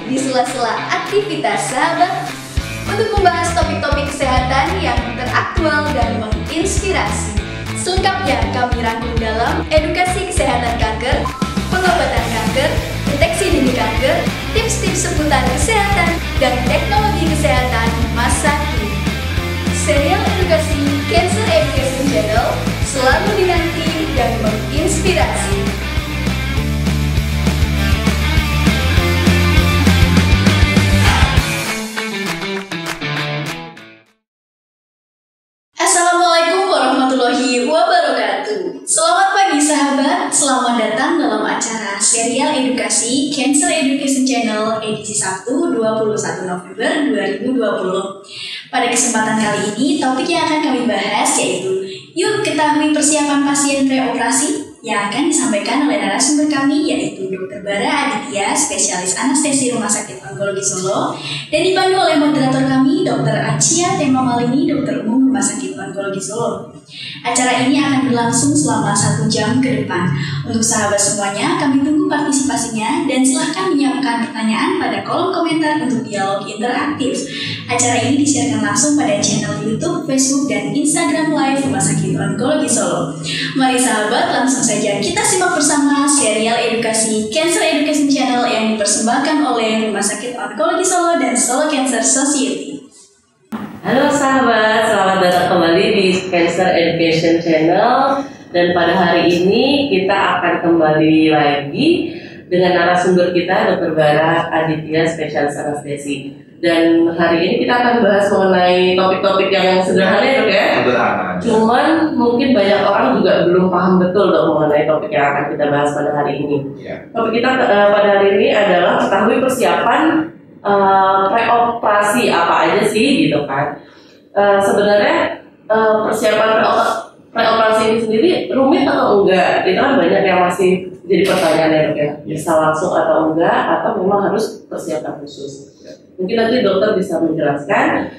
di sela-sela aktivitas sahabat untuk membahas topik-topik kesehatan yang teraktual dan menginspirasi. Selengkapnya kami rangkum dalam edukasi kesehatan kanker, pengobatan kanker, deteksi dini kanker, tips-tips seputar kesehatan, dan teknologi kesehatan masa kini. Serial edukasi Cancer Education Channel selalu dinanti dan menginspirasi. Assalamualaikum warahmatullahi wabarakatuh. Selamat pagi sahabat, selamat datang dalam acara serial edukasi Cancer Education Channel edisi Sabtu 21 November 2020. Pada kesempatan kali ini, topik yang akan kami bahas yaitu yuk ketahui persiapan pasien preoperasi yang akan disampaikan oleh narasumber kami yaitu Dr. Bara Aditya, spesialis anestesi Rumah Sakit Onkologi Solo, dan dipandu oleh moderator kami Dr. Acia Tema Malini, Dokter Umum Rumah Sakit Onkologi Solo. Acara ini akan berlangsung selama 1 jam ke depan. Untuk sahabat semuanya, kami tunggu partisipasinya dan silahkan menyiapkan pertanyaan pada kolom komentar untuk dialog interaktif. Acara ini disiarkan langsung pada channel YouTube, Facebook, dan Instagram Live Rumah Sakit Onkologi Solo. Mari sahabat, langsung saja kita simak bersama serial edukasi Cancer Education Channel yang dipersembahkan oleh Rumah Sakit Onkologi Solo dan Solo Cancer Society. Halo sahabat, selamat datang kembali di Cancer Education Channel. Dan pada hari ini kita akan kembali lagi dengan narasumber kita Dr. Bara Aditya, spesialis anestesi. Dan hari ini kita akan bahas mengenai topik-topik yang sederhana ya dok ya? Sederhana. Cuman mungkin banyak orang juga belum paham betul dok mengenai topik yang akan kita bahas pada hari ini. Ya. Topik kita pada hari ini adalah ketahui persiapan preoperasi apa aja sih gitu kan. Sebenarnya persiapan preoperasi ini sendiri rumit atau enggak? Itu kan banyak yang masih jadi pertanyaan ya dok ya. Bisa langsung atau enggak, atau memang harus persiapan khusus. Mungkin nanti dokter bisa menjelaskan.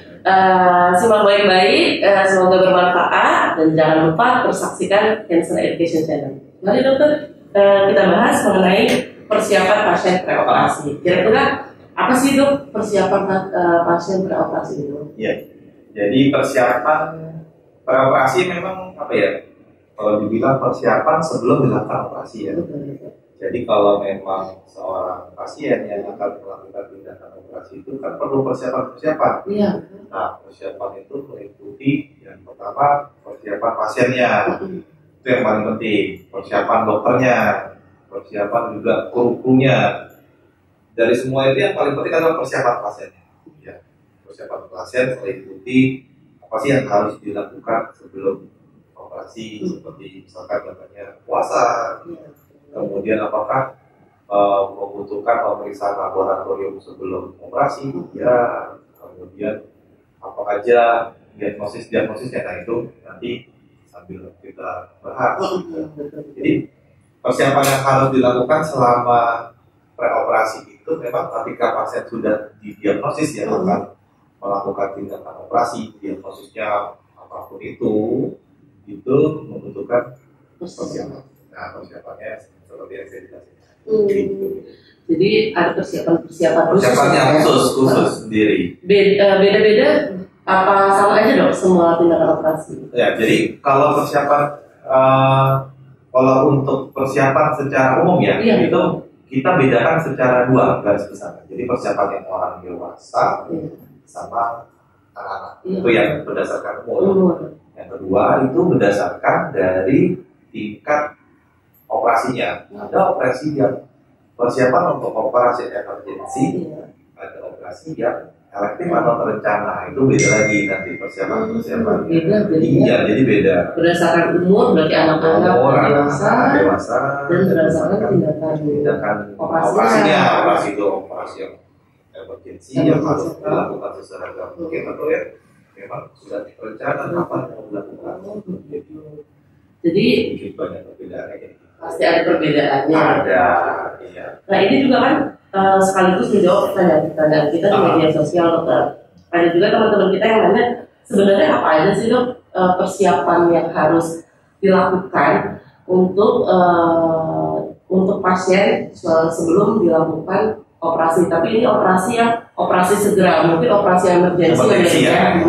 Simak baik-baik, semoga bermanfaat, dan jangan lupa tersaksikan Cancer Education Channel. Mari dokter, kita bahas mengenai persiapan pasien preoperasi. Kira-kira apa sih dok persiapan pasien preoperasi itu? Ya. Jadi persiapan preoperasi memang apa ya? Kalau dibilang persiapan sebelum dilakukan operasi ya. Jadi kalau memang seorang pasien yang akan melakukan tindakan operasi itu kan perlu persiapan-persiapan. Iya. Nah, persiapan itu meliputi yang pertama persiapan pasiennya. Itu yang paling penting. Persiapan dokternya, persiapan juga kru-krunya. Dari semua itu yang paling penting adalah persiapan pasiennya. Ya. Persiapan pasien meliputi apa sih yang harus dilakukan sebelum operasi, seperti misalkan namanya puasa. Kemudian apakah membutuhkan pemeriksaan laboratorium sebelum operasi? Ya. Kemudian apa aja diagnosisnya, nah itu nanti sambil kita bahas. Jadi persiapan yang harus dilakukan selama preoperasi itu memang ketika pasien sudah didiagnosis ya akan melakukan tindakan operasi, diagnosisnya apapun itu membutuhkan persiapan. Nah, persiapannya seperti yang saya jelaskan. Jadi ada persiapannya khusus sendiri. Beda-beda apa sama aja dok semua tindakan operasi? Ya, jadi kalau persiapan kalau untuk persiapan secara umum ya, itu kita bedakan secara 2 garis besar. Jadi persiapan yang orang dewasa sama anak-anak itu yang berdasarkan umur. Yang kedua itu berdasarkan dari tingkat operasinya. Ada operasi yang persiapan untuk operasi emergensi, ada operasi yang elektif atau terencana. Itu beda lagi nanti persiapan. Beda. Iya, jadi beda. Berdasarkan umur berarti anak-anak, dewasa, dan berdasarkan tindakan operasinya. Operasi itu operasi yang emergensi yang harus dilakukan secara mungkin atau ya memang sudah direncanakan kapan mau dilakukan. Jadi banyak perbedaannya. Pasti ada perbedaannya. Ada, iya. Nah ini juga kan sekaligus menjawab pertanyaan kita di media sosial dokter. Ada juga teman-teman kita yang nanya sebenarnya apa aja sih dok persiapan yang harus dilakukan untuk pasien sebelum dilakukan operasi, tapi ini operasi segera, mungkin operasi emergensi ya.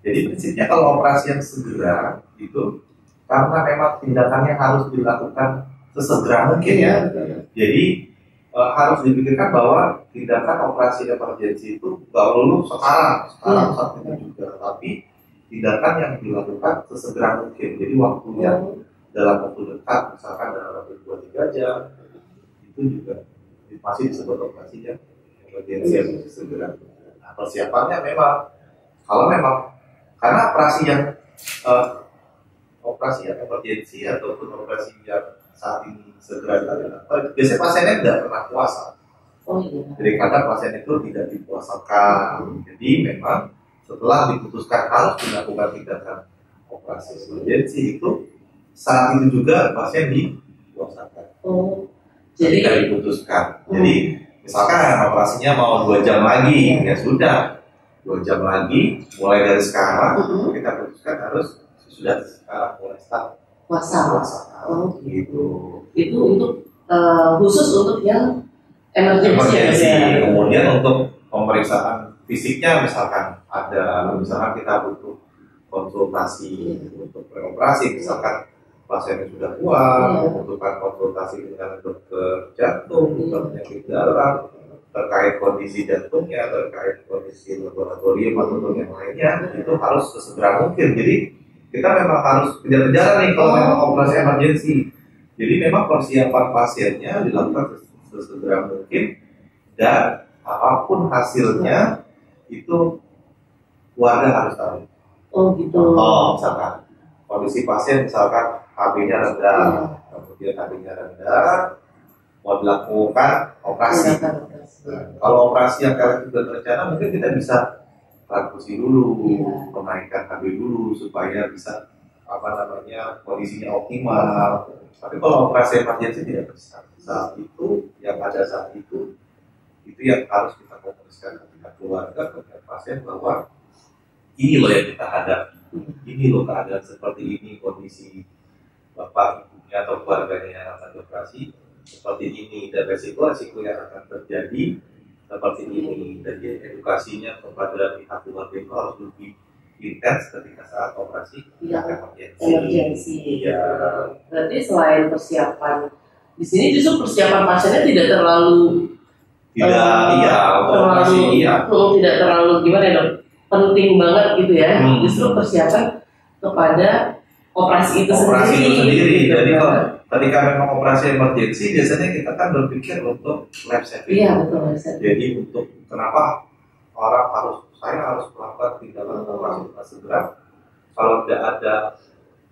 Jadi prinsipnya kalau operasi yang segera itu karena memang tindakannya harus dilakukan sesegera mungkin ya. Jadi harus dipikirkan bahwa tindakan operasi emergensi itu nggak perlu sekarang saat ini juga, tapi tindakan yang dilakukan sesegera mungkin. Jadi waktunya dalam waktu dekat, misalkan dalam waktu 2-3 jam, itu juga masih disebut operasi yang emergensi yang segera. Nah, persiapannya memang kalau memang karena operasi yang emergensi ataupun operasi yang saat ini segera dilakukan, biasanya pasiennya tidak pernah puasa. Jadi kadang pasien itu tidak dipuasakan. Jadi memang setelah diputuskan harus dilakukan tindakan operasi emergensi itu saat itu juga pasien dipuasakan. Jadi tidak diputuskan. Jadi misalkan operasinya mau 2 jam lagi, ya sudah 2 jam lagi mulai dari sekarang kita putuskan harus sudah sekarang mulai start puasa. Gitu. Itu untuk khusus untuk yang emergensi. Kemudian untuk pemeriksaan fisiknya misalkan kita butuh konsultasi untuk preoperasi, misalkan pasien yang sudah kuat, membutuhkan konsultasi dengan dokter jantung, dokter penyakit dalam terkait kondisi jantungnya, terkait kondisi laboratorium atau yang lainnya, itu harus sesegera mungkin. Jadi kita memang harus kejar-kejaran nih kalau memang operasi emergensi. Jadi memang persiapan pasiennya dilakukan sesegera mungkin, dan apapun hasilnya itu keluarga harus tahu. Misalkan kondisi pasien, misalkan HB-nya rendah, kemudian HB-nya rendah, mau dilakukan operasi. Kalau operasi yang kalian sudah terencana, mungkin kita bisa transfusi dulu, menaikkan HB dulu supaya bisa kondisinya optimal. Tapi kalau operasi emergensi tidak bisa. Saat itu yang ada saat itu yang harus kita komunikasikan dengan keluarga, dengan pasien bahwa ini loh yang kita hadapi, ini loh keadaan seperti ini, kondisi bapak ibunya atau keluarganya yang akan dioperasi seperti ini, dan resiko yang akan terjadi seperti ini. Jadi edukasinya kepada pihak keluarga itu harus lebih intens ketika saat operasi emergensi. Ya. Berarti selain persiapan di sini, justru persiapan pasiennya tidak terlalu tidak terlalu gimana ya dok? Penting banget gitu ya. Justru persiapan kepada operasi itu sendiri. Jadi kalau ketika memang operasi emergensi, biasanya kita kan berpikir untuk life saving. Iya, betul. Jadi untuk kenapa saya harus melakukan tindakan operasi dengan segera, kalau tidak ada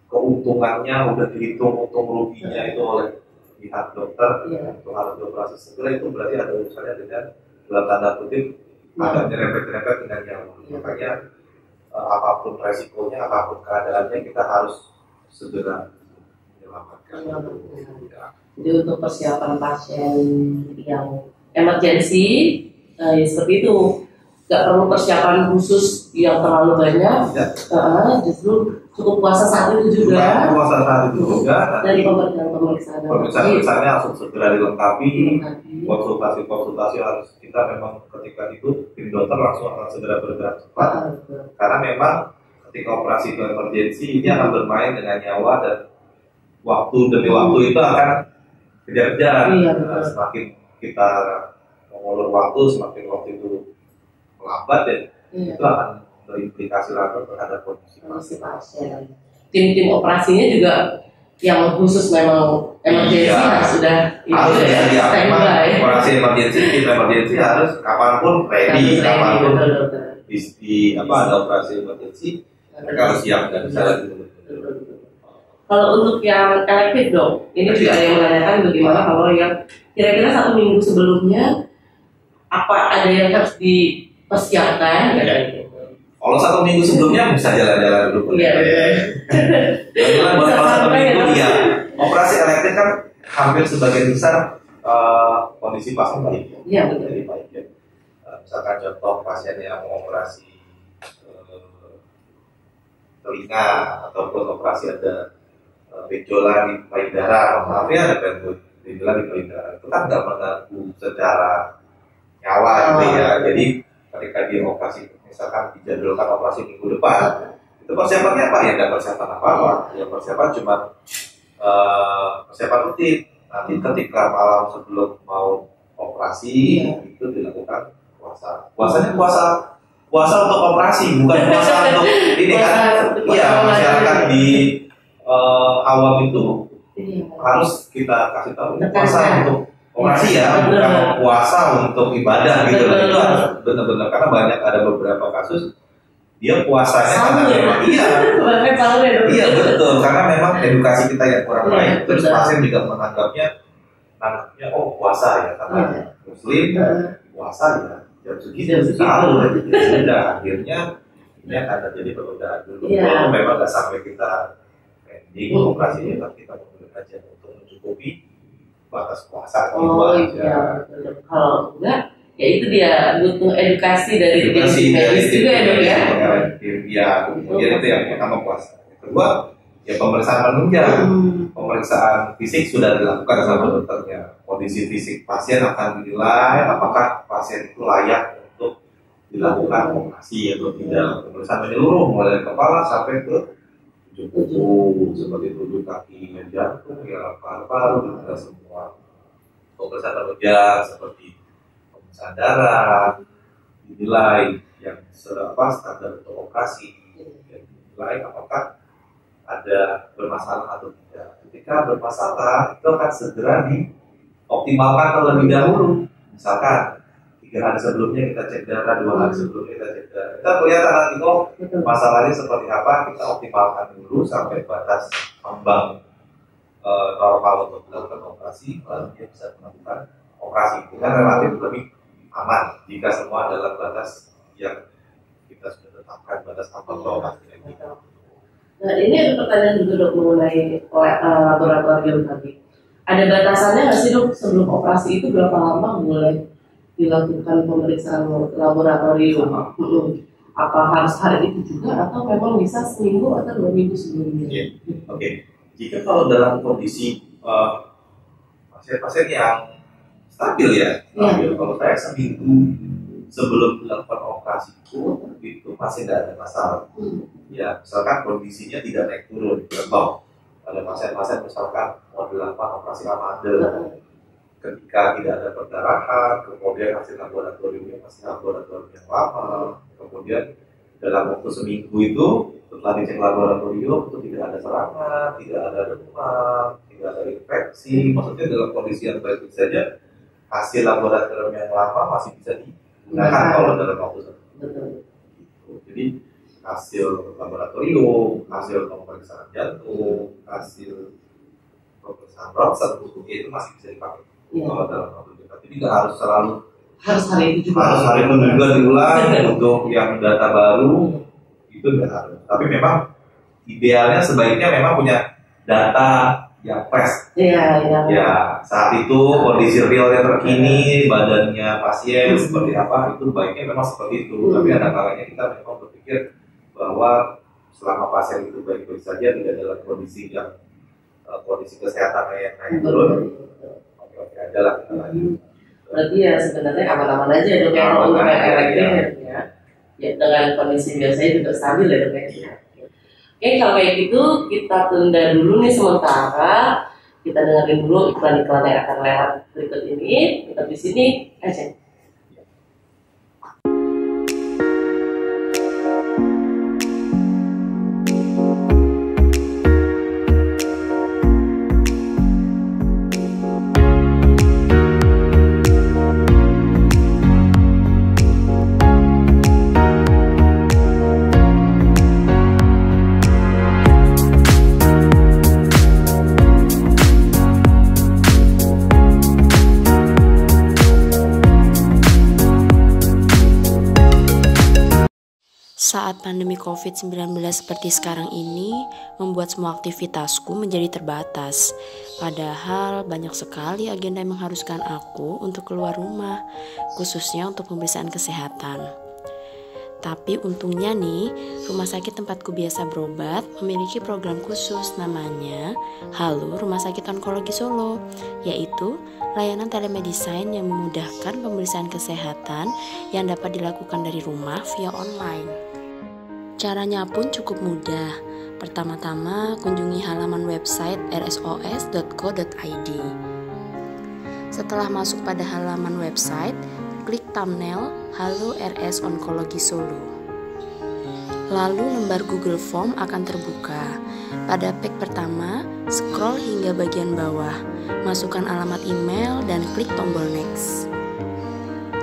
keuntungannya, udah dihitung untung ruginya itu oleh pihak dokter, itu harus dioperasi segera, itu berarti ada urusannya dengan dalam tanda kutip agak nyerempet-nyerempet dengan nyawa. Makanya apapun resikonya, apapun keadaannya, kita harus segera menyelamatkan. Jadi untuk persiapan pasien yang emergensi, seperti itu, nggak perlu persiapan khusus yang terlalu banyak. Justru cukup puasa saat itu juga. Dari pemeriksaannya langsung segera dilengkapi. Konsultasi harus kita memang ketika itu tim dokter langsung akan segera bergerak cepat. Karena memang ketika operasi itu emergensi, ini akan bermain dengan nyawa, dan waktu demi waktu itu akan kejar-kejaran. Semakin kita mengulur waktu, semakin waktu itu melambat, dan itu akan berimplikasi langsung terhadap kondisi pasien. Tim operasinya juga yang khusus memang emergensi sudah standby. Operasi emergensi harus kapanpun ready, kapanpun ada operasi emergensi mereka harus siap dan bisa lanjut. Kalau untuk yang elektif dong, ini juga ada yang menanyakan bagaimana kalau yang kira-kira 1 minggu sebelumnya apa ada yang harus dipersiapkan? Kalau 1 minggu sebelumnya bisa jalan-jalan dulu. Kalau 1 minggu operasi elektif kan hampir sebagian besar kondisi pasien baik. Jadi baik ya. Misalkan contoh pasien yang mau operasi telinga ataupun operasi ada benjolan di payudara, maaf ya ada benjolan di payudara, itu kan nggak mengganggu secara nyawa gitu ya. Jadi ketika dia operasi, misalkan dijadwalkan operasi minggu depan, itu persiapannya apa ya? Nggak persiapan apa-apa, ya persiapan cuma persiapan rutin. Nanti ketika malam sebelum mau operasi itu dilakukan puasa. Puasanya puasa untuk operasi, bukan puasa untuk ini kan. Iya, masyarakat di awam itu harus kita kasih tahu puasa untuk operasi ya, bukan puasa untuk ibadah gitu. Itu harus benar-benar, karena banyak ada beberapa kasus dia puasanya karena memang iya betul, karena memang edukasi kita yang kurang baik. Terus pasien juga menganggapnya oh puasa ya, karena muslim puasa ya jam segitu tahu, sudah akhirnya ini akan terjadi penundaan dulu. Walaupun memang nggak sampai kita ending operasinya, tapi kita menggunakan aja untuk mencukupi batas puasa gitu aja. Kalau enggak, ya itu dia butuh edukasi dari tim medis juga ya dok ya. Ya, kemudian itu yang pertama puasa. Yang kedua, ya pemeriksaan penunjang. Pemeriksaan fisik sudah dilakukan sama dokternya. Kondisi fisik pasien akan dinilai apakah pasien itu layak untuk dilakukan operasi atau tidak. Pemeriksaan menyeluruh mulai dari kepala sampai ke ujung kuku, seperti ujung kaki, jantung, ya paru-paru, dan semua. Pemeriksaan penunjang seperti pemeriksaan darah, dinilai yang standar untuk operasi, dinilai apakah ada bermasalah atau tidak. Ketika bermasalah itu akan segera dioptimalkan terlebih dahulu. Misalkan 3 hari sebelumnya kita cek darah, 2 hari sebelumnya kita cek darah. Kita kelihatan nanti kok masalahnya seperti apa, kita optimalkan dulu sampai batas ambang normal untuk melakukan operasi, lalu dia bisa melakukan operasi. Itu kan relatif lebih aman jika semua dalam batas yang kita sudah tetapkan, batas ambang normal. Nah ini ada pertanyaan juga dok mengenai laboratorium tadi. Ada batasannya nggak sih dok, sebelum operasi itu berapa lama boleh dilakukan pemeriksaan laboratorium? Apa harus hari itu juga atau memang bisa seminggu atau 2 minggu sebelumnya? Oke. Jika kalau dalam kondisi pasien-pasien yang stabil ya, kalau saya seminggu sebelum dilakukan operasi itu masih tidak ada masalah. Ya, misalkan kondisinya tidak naik turun, contoh ada pasien-pasien misalkan mau dilakukan operasi amandel, ketika tidak ada perdarahan, kemudian hasil laboratoriumnya masih laboratorium yang lama, kemudian dalam waktu seminggu itu setelah dicek laboratorium itu tidak ada serangan, tidak ada demam, tidak ada infeksi, maksudnya dalam kondisi yang baik saja hasil laboratorium yang lama masih bisa digunakan kalau dalam waktu tertentu. Jadi hasil laboratorium, hasil pemeriksaan jantung, hasil pemeriksaan ronsen itu masih bisa dipakai kalau dalam waktu dekat. Jadi nggak harus selalu hari itu juga diulang untuk yang data baru itu nggak harus. Tapi memang idealnya sebaiknya memang punya data yang fresh. Ya, saat itu kondisi real yang terkini, badannya pasien seperti apa, itu baiknya memang seperti itu. Tapi ada kalanya kita memang berpikir bahwa selama pasien itu baik-baik saja, tidak dalam kondisi yang kondisi kesehatannya yang naik turun, oke aja lah kita lanjut. Berarti ya sebenarnya aman-aman aja dok ya kalau untuk elektronik ya. Ya dengan kondisi biasanya juga stabil ya dok ya. Oke, kalau kayak gitu kita tunda dulu nih sementara. Kita dengerin dulu iklan-iklan yang akan lewat berikut ini. Tetap di sini aja. Saat pandemi COVID-19 seperti sekarang ini membuat semua aktivitasku menjadi terbatas. Padahal banyak sekali agenda yang mengharuskan aku untuk keluar rumah, khususnya untuk pemeriksaan kesehatan. Tapi untungnya nih, rumah sakit tempatku biasa berobat memiliki program khusus namanya Halo Rumah Sakit Onkologi Solo, yaitu layanan telemedicine yang memudahkan pemeriksaan kesehatan yang dapat dilakukan dari rumah via online. Caranya pun cukup mudah. Pertama-tama, kunjungi halaman website rsos.co.id. Setelah masuk pada halaman website, klik thumbnail Halo RS Onkologi Solo. Lalu lembar Google Form akan terbuka. Pada page pertama, scroll hingga bagian bawah, masukkan alamat email dan klik tombol next.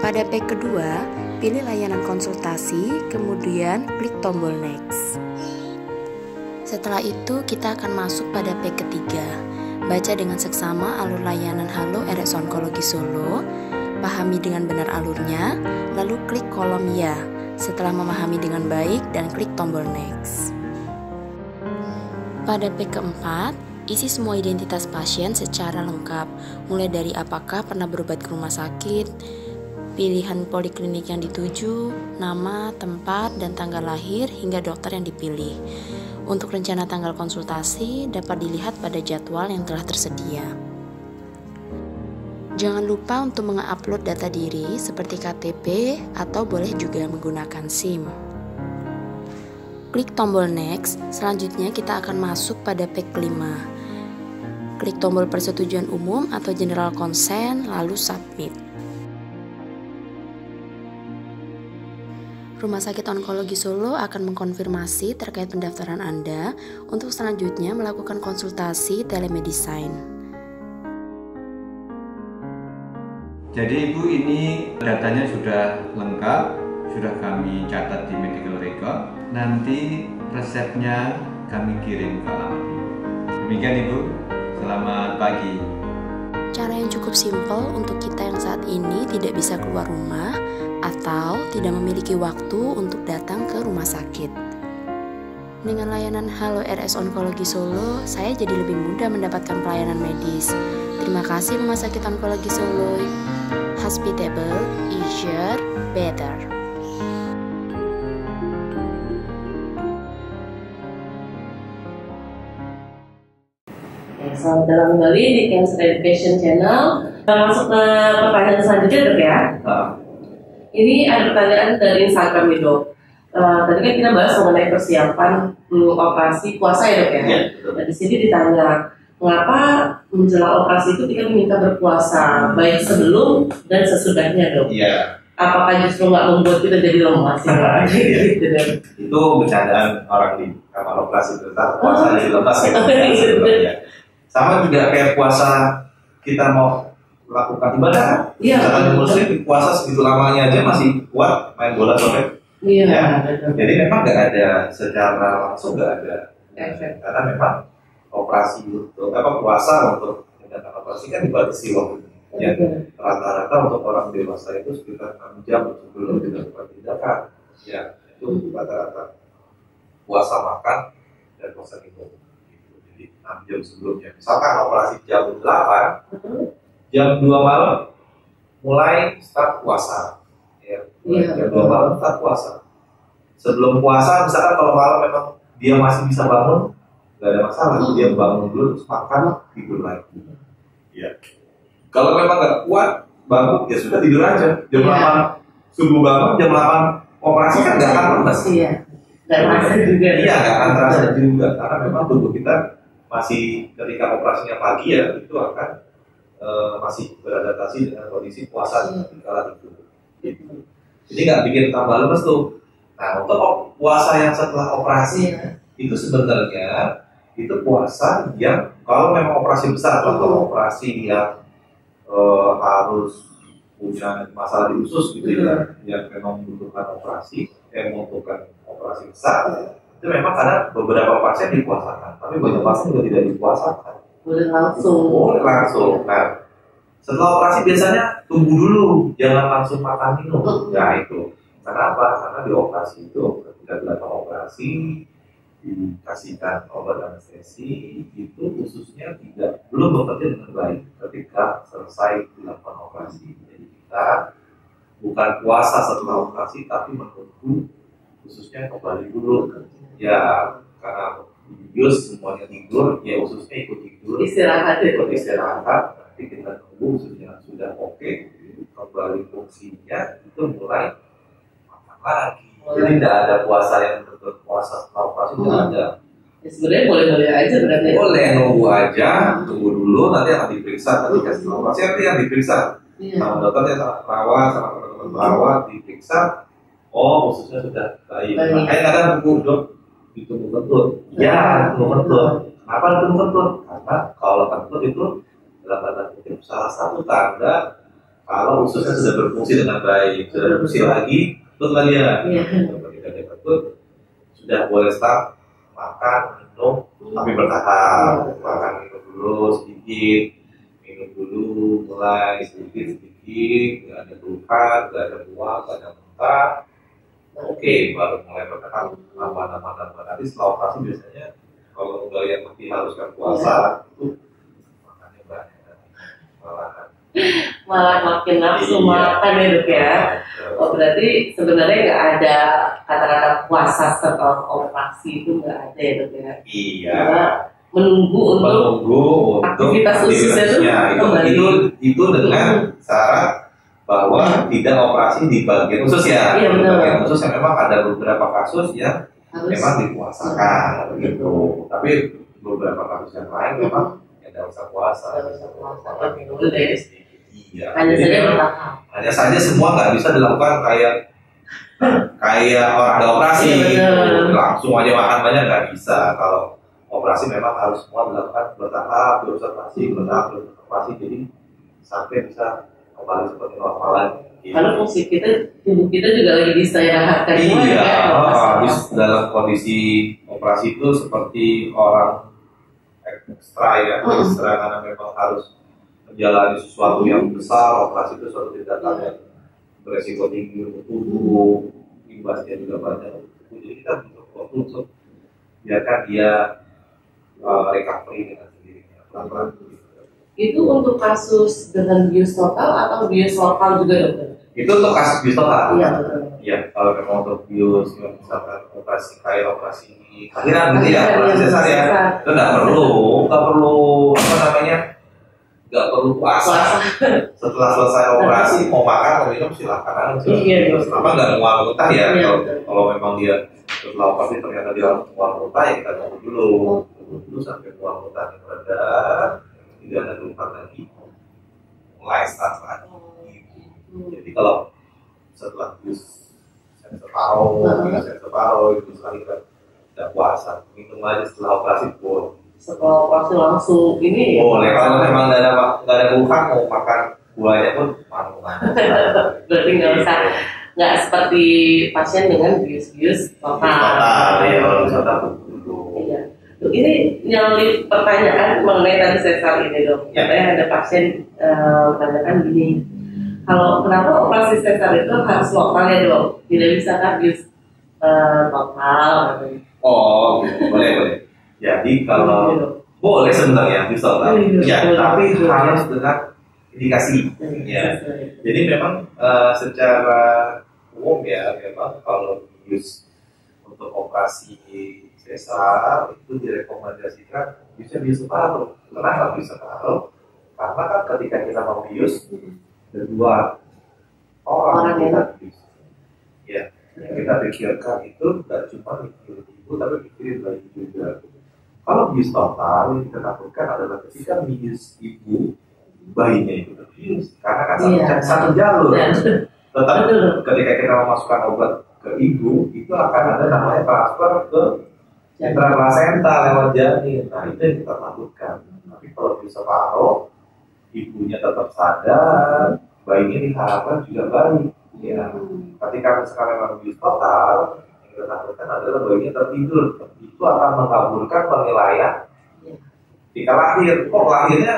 Pada page kedua, pilih layanan konsultasi, kemudian klik tombol next. Setelah itu, kita akan masuk pada page ketiga. Baca dengan seksama alur layanan Halo RS Onkologi Solo, pahami dengan benar alurnya, lalu klik kolom ya. Setelah memahami dengan baik dan klik tombol next. Pada page keempat, isi semua identitas pasien secara lengkap, mulai dari apakah pernah berobat ke rumah sakit, pilihan poliklinik yang dituju, nama, tempat, dan tanggal lahir hingga dokter yang dipilih. Untuk rencana tanggal konsultasi dapat dilihat pada jadwal yang telah tersedia. Jangan lupa untuk mengupload data diri seperti KTP atau boleh juga menggunakan SIM. Klik tombol next, selanjutnya kita akan masuk pada page 5. Klik tombol persetujuan umum atau general consent, lalu submit. Rumah Sakit Onkologi Solo akan mengkonfirmasi terkait pendaftaran Anda untuk selanjutnya melakukan konsultasi telemedicine. Jadi Ibu, ini datanya sudah lengkap, sudah kami catat di medical record. Nanti resepnya kami kirim ke alamat Ibu. Demikian Ibu, selamat pagi. Cara yang cukup simpel untuk kita yang saat ini tidak bisa keluar rumah atau tidak memiliki waktu untuk datang ke rumah sakit. Dengan layanan Halo RS Onkologi Solo, saya jadi lebih mudah mendapatkan pelayanan medis. Terima kasih Rumah Sakit Onkologi Solo. Hospitable, easier, better. Selamat datang kembali di Cancer Education Channel. Kita masuk ke pertanyaan selanjutnya, Dok ya. Ini ada pertanyaan dari Instagram nih, Dok. Tadi kan kita bahas mengenai persiapan operasi puasa ya, Dok ya. Nah, di sini ditanya, mengapa menjelang operasi itu kita diminta berpuasa, baik sebelum dan sesudahnya, Dok? Iya. Apakah justru nggak membuat kita jadi lemas? Gitu, Dok. Itu bercandaan orang di kamar operasi tetap puasa jadi lepas gitu. Sama juga kayak puasa kita mau melakukan ibadah. Iya. Misalkan muslim puasa segitu lamanya aja masih kuat main bola sore. Iya. Ya. Jadi memang nggak ada secara langsung nggak ada efek karena memang operasi untuk puasa untuk tindakan operasi kan dibatasi waktunya. Ya, rata-rata untuk orang dewasa itu sekitar 6 jam sebelum dilakukan tindakan. Ya, itu rata-rata puasa makan dan puasa minum. Jadi 6 jam sebelumnya. Misalkan operasi jam 8, jam 2 malam mulai start puasa. Ya, jam 2 malam start puasa. Sebelum puasa, misalkan kalau malam memang dia masih bisa bangun, nggak ada masalah. Dia bangun dulu, terus makan, tidur lagi. Ya. Kalau memang nggak kuat, bangun, ya sudah tidur aja. Jam 8 subuh bangun, jam 8 operasi kan nggak akan lemas. Iya. Nggak terasa juga. Iya, nggak akan terasa juga. Karena memang tubuh kita masih ketika operasinya pagi ya, itu akan masih beradaptasi dengan kondisi puasa di kala itu. Gitu. Jadi nggak bikin tambah lemes tuh. Nah, untuk puasa yang setelah operasi itu sebenarnya itu puasa yang kalau memang operasi besar, contoh operasi yang harus punya masalah di usus gitu ya, yang memang membutuhkan operasi, yang membutuhkan operasi besar, itu memang ada beberapa pasien dipuasakan, tapi banyak pasien juga tidak dipuasakan. Boleh langsung. Boleh langsung. Nah, setelah operasi biasanya tunggu dulu, jangan langsung makan minum. Ya itu. Kenapa? Karena di operasi itu ketika dilakukan operasi dikasihkan obat anestesi itu khususnya belum bekerja dengan baik ketika selesai dilakukan operasi. Jadi kita bukan puasa setelah operasi tapi menunggu ususnya kembali dulu. Ya karena bius semuanya tidur, ya ususnya ikut tidur, Istirahat. ikut istirahat. Nanti kita tunggu ususnya sudah oke, kembali fungsinya, itu mulai makan lagi. Jadi tidak ada puasa yang betul puasa setelah operasi, tidak ada. Ya, sebenarnya boleh-boleh aja berarti. Boleh nunggu aja, tunggu dulu, nanti akan diperiksa. Ketika setelah operasi nanti yang diperiksa Iya. sama dokternya, sama perawat, sama teman-teman perawat diperiksa. Oh, ususnya sudah baik. Baik. Makanya kadang tunggu dok, ditunggu kentut. Ya, tunggu kentut. Kenapa ditunggu kentut? Karena kalau kentut itu dalam tanda kutip salah satu tanda kalau ususnya sudah berfungsi dengan baik, sudah berfungsi lagi, kentut lagi ya. Iya. Ketika dia kentut, sudah boleh start makan, minum, tapi bertahap. Makan minum dulu sedikit, minum dulu mulai sedikit, nggak ada keluhan, nggak ada buah, nggak ada muntah. Oke, baru mulai bertahap nambah. Nanti setelah operasi biasanya kalau nggak yang mesti haruskan puasa itu makannya banyak, Malah makin nafsu Iya. makan ya dok ya. Oh berarti sebenarnya nggak ada kata-kata puasa setelah operasi itu nggak ada ya dok ya. Iya. Karena menunggu untuk aktivitasnya aktivitas ususnya itu kembali. itu dengan syarat bahwa tidak operasi di bagian usus ya. Iya, Di benar. bagian usus yang memang ada beberapa kasus yang harus memang dipuasakan begitu. Tapi beberapa kasus yang lain memang tidak usah puasa. Nggak usah puasa, ya, boleh. Iya. hanya Jadi saja memang bertahap. hanya saja semua nggak bisa dilakukan kayak orang ada operasi Iya, benar. langsung aja makan banyak nggak bisa. Kalau operasi memang harus semua dilakukan bertahap, berobservasi, berobservasi, jadi sampai bisa kembali seperti normal lagi. Karena fungsi kita, tubuh kita juga lagi diistirahatkan semua Iya, ya. habis dalam kondisi operasi itu seperti orang ekstra ya, ekstra karena memang harus menjalani sesuatu yang besar. Operasi itu suatu tindakan yang beresiko tinggi untuk tubuh, imbasnya juga banyak. Jadi kita butuh waktu untuk biarkan dia recovery dengan sendirinya, pelan-pelan. Itu untuk kasus dengan bius total atau bius lokal juga dokter? Itu untuk kasus bius total. Iya betul. Iya, kalau memang untuk bius, misalkan operasi kayak operasi akhiran gitu ya, Akhiran, operasi iya, sesar ya, sesar. itu nggak perlu apa namanya, nggak perlu puasa. Setelah selesai operasi mau makan mau minum silakan aja. Iya, Terus apa nggak mual muntah ya? Iya, Kalau betul. kalau memang dia setelah operasi ternyata dia harus mual muntah ya kita tunggu dulu sampai mual muntahnya reda, tidak ada keluhan lagi, mulai start lagi. Jadi kalau setelah bius separuh itu setelah kita tidak puasa, minum aja setelah operasi boleh. Setelah operasi langsung ini Boleh kalau memang nggak ada keluhan mau makan buahnya pun mau makan. berarti nggak seperti pasien dengan bius-bius Total total. ya kalau misalnya dulu. Iya. Loh, ini yang pertanyaan mengenai tadi sesar ini dok. Ya. Saya ada pasien tanyakan gini, kalau kenapa operasi sesar itu harus lokal ya dok? Tidak bisa kan bius total? Katanya. Oh, gitu. boleh. Jadi kalau Iya, dok. boleh sebenarnya bisa lah. Iya, Ya, betul. tapi Betul. harus dengan indikasi. Ya. Jadi memang secara umum ya memang kalau bius untuk operasi sesar itu direkomendasikan bisa bius separuh. Kenapa bius separuh? Karena kan ketika kita mau bius ada dua orang Orang yang yang- kita bius. Ya, yang kita pikirkan itu tidak cuma mikirin ibu tapi mikirin bayi juga. Kalau bius total yang kita takutkan adalah ketika bius ibu bayinya itu terbius karena kan Iya. satu jalur. Iya. Tetapi Betul. ketika kita memasukkan obat ke ibu itu akan ada namanya transfer ke citra placenta lewat janin. Nah itu yang kita takutkan. Tapi kalau bisa separuh, ibunya tetap sadar, bayinya diharapkan juga baik. Ya, ketika misalkan memang bius total, yang kita takutkan adalah bayinya tertidur. Itu akan mengabulkan penilaian ketika lahir. Kok lahirnya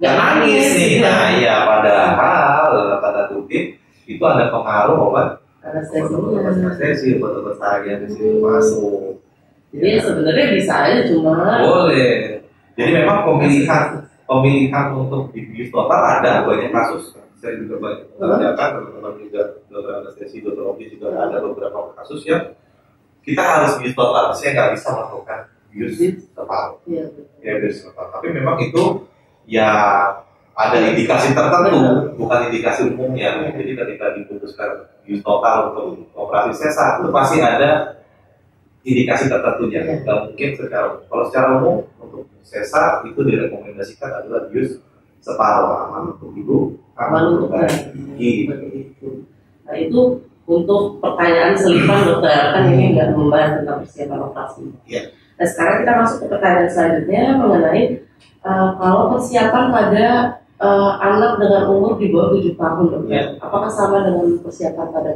nggak nangis nih? Nah iya, padahal dalam tanda kutip itu ada pengaruh obat anestesi, obat-obat harian di situ masuk. Jadi sebenarnya bisa aja cuma Boleh. Jadi memang pemilihan untuk dibius total ada banyak kasus. Saya juga banyak mengerjakan teman-teman juga dokter anestesi, dokter OB juga ada beberapa kasus yang kita harus bius total. Saya nggak bisa melakukan bius separuh. Iya. Ya bius total. Tapi memang itu ya ada indikasi tertentu, bukan indikasi umumnya. Jadi ketika diputuskan bius total untuk operasi sesar itu pasti ada indikasi tertentunya. Nggak mungkin kalau secara umum untuk sesar itu direkomendasikan adalah bius separuh, aman untuk ibu, aman untuk bayi. Nah itu untuk pertanyaan selipan dokter, kan ini nggak membahas tentang persiapan operasi. Iya. Nah sekarang kita masuk ke pertanyaan selanjutnya mengenai kalau persiapan pada anak dengan umur di bawah 7 tahun dokter, apakah sama dengan persiapan pada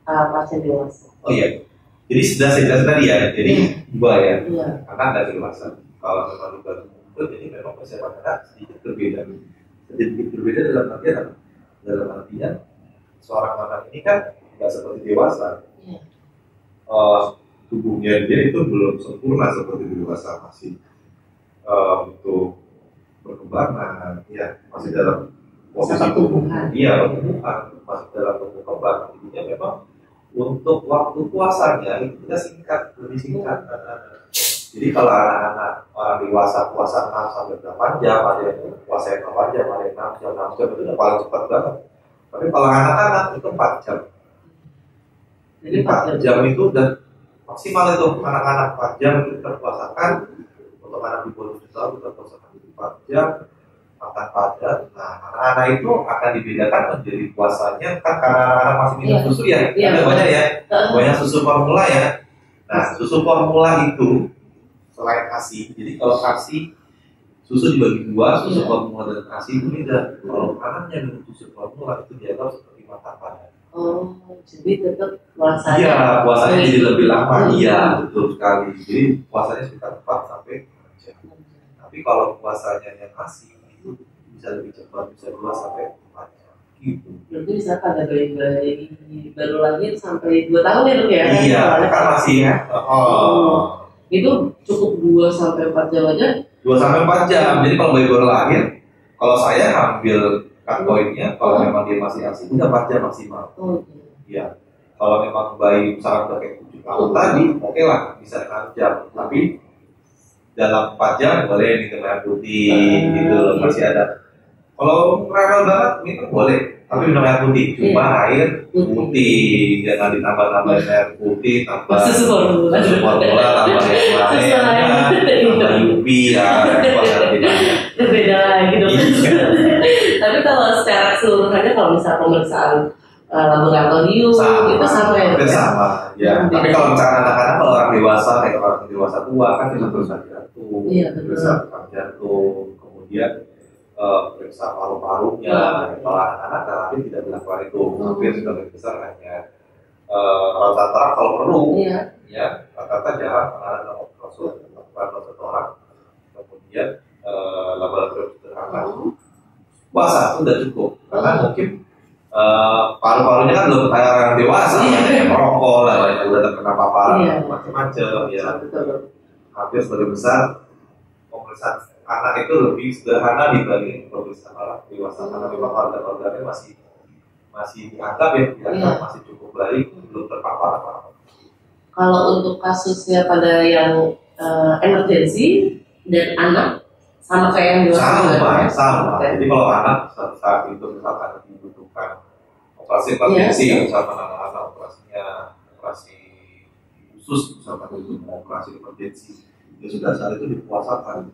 pasien dewasa? Oh iya. Jadi sudah saya jelaskan tadi ya. Jadi dua ya. Anak dan dewasa. Kalau memang di bawah umur, jadi memang persiapan anak sedikit berbeda. Sedikit berbeda dalam artian apa? Dalam artian seorang anak ini kan nggak seperti dewasa. Tubuhnya dia itu belum sempurna seperti dewasa, masih untuk perkembangan, ya masih dalam posisi tumbuhan, iya pertumbuhan, masih dalam tumbuh kembang. Intinya memang untuk waktu puasanya itu kita singkat, lebih singkat. Jadi kalau anak-anak orang dewasa puasa 6 sampai 8 jam, ada yang puasa 8 jam, ada yang 6 jam, 6 jam itu udah paling cepat banget. Tapi kalau anak-anak itu 4 jam. Jadi 4 jam itu udah maksimal itu anak-anak 4 jam itu kita puasakan. Untuk anak di bawah 7 tahun kita puasakan 4 jam, makan padat. Nah, anak-anak itu akan dibedakan menjadi puasanya kan karena anak-anak masih minum susu ya, ada banyak ya, banyak susu formula ya. Nah, susu formula itu selain ASI, jadi kalau ASI susu dibagi dua, susu formula dan ASI itu beda. Kalau anaknya minum susu formula itu dianggap seperti makan padat. Oh, jadi tetap puasanya. Iya, puasanya jadi lebih lama. Iya, betul sekali. Jadi puasanya sekitar 4 sampai 6 jam. Tapi kalau puasanya yang ASI itu bisa lebih cepat, bisa 2 sampai 4 jam. Gitu. Berarti misalkan ada bayi-bayi baru lahir sampai 2 tahun ya dok ya? Iya, kan masih ya. Itu cukup 2 sampai 4 jam aja? 2 sampai 4 jam. Jadi kalau bayi baru lahir, kalau saya ambil cut point-nya, kalau memang dia masih ASI, udah 4 jam maksimal. Iya. Kalau memang bayi misalkan udah kayak 7 tahun tadi, oke lah, bisa 6 jam. Tapi dalam 4 jam boleh minum air putih, gitu loh, masih ada. Kalau rewel banget, minum boleh. Tapi minum air putih, cuma air putih. Jangan ditambah-tambahin air putih, tambah susu formula, tambah yang lain, tambah yubi, ya, beda lagi dok. Tapi kalau secara keseluruhannya, kalau misalnya pemeriksaan laboratorium itu sama ya? Sama, ya. Tapi kalau misalkan anak-anak, kalau orang dewasa, kayak orang dewasa tua kan kita periksa jantung, periksa jantung, kemudian periksa paru-parunya. Kalau anak-anak tapi tidak dilakukan itu, hampir sebagian besar hanya rawat antara kalau perlu, ya rata-rata jarang anak-anak lakukan satu orang, kemudian laboratorium sederhana. Puasa itu udah cukup, karena mungkin paru-parunya kan belum kayak orang dewasa, yang merokok lah, udah terkena paparan macam-macam, ya. Hampir sebagian besar pemeriksaan anak itu lebih sederhana dibanding pemeriksaan orang dewasa, karena memang organ-organnya masih dianggap masih cukup baik, belum terpapar apa-apa. Kalau untuk kasusnya pada yang emergensi dan anak sama kayak yang dewasa? Sama. Jadi kalau anak saat itu misalkan dibutuhkan operasi emergensi, misalkan anak-anak operasi khusus, misalkan itu mau operasi emergensi, ya sudah saat itu dipuasakan.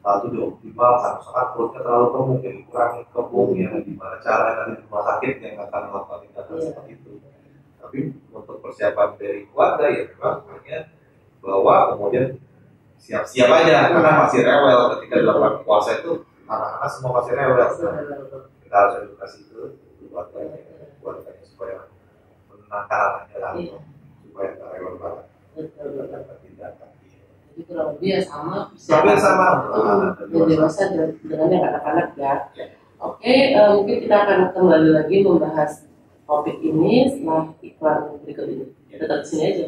Saat itu dioptimalkan, misalkan perutnya terlalu penuh, mungkin dikurangi kembungnya, gimana cara nanti di rumah sakit yang akan melakukan tindakan seperti itu. Tapi untuk persiapan dari keluarga ya memang hanya bahwa kemudian siap-siap aja, karena masih rewel ketika dilakukan puasa itu, anak-anak semua masih rewel. Kita harus edukasi itu keluarganya supaya menenangkan anaknya lagi, supaya tidak rewel banget. Jadi kurang lebih ya sama. Hampir sama yang dewasa dengan yang anak-anak ya. Oke, mungkin kita akan kembali lagi membahas topik ini setelah iklan berikut ini. Tetap di sini aja.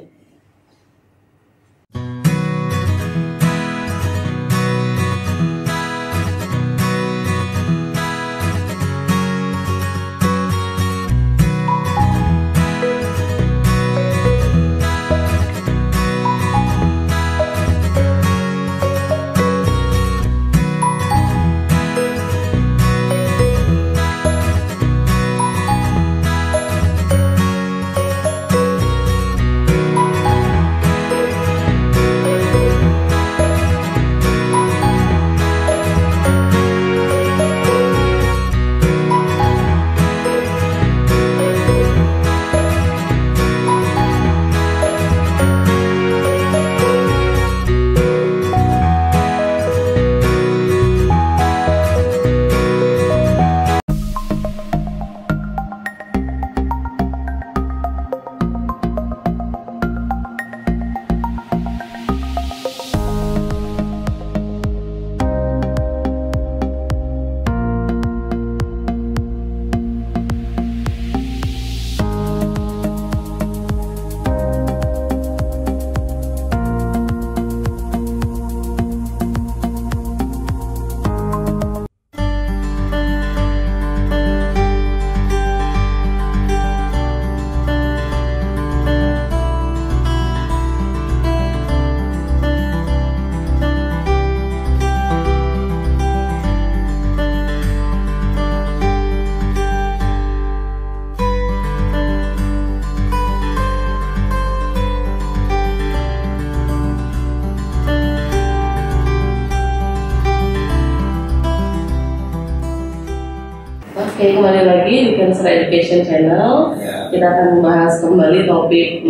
Oke, kembali lagi di Cancer Education Channel. Ya. Kita akan membahas kembali topik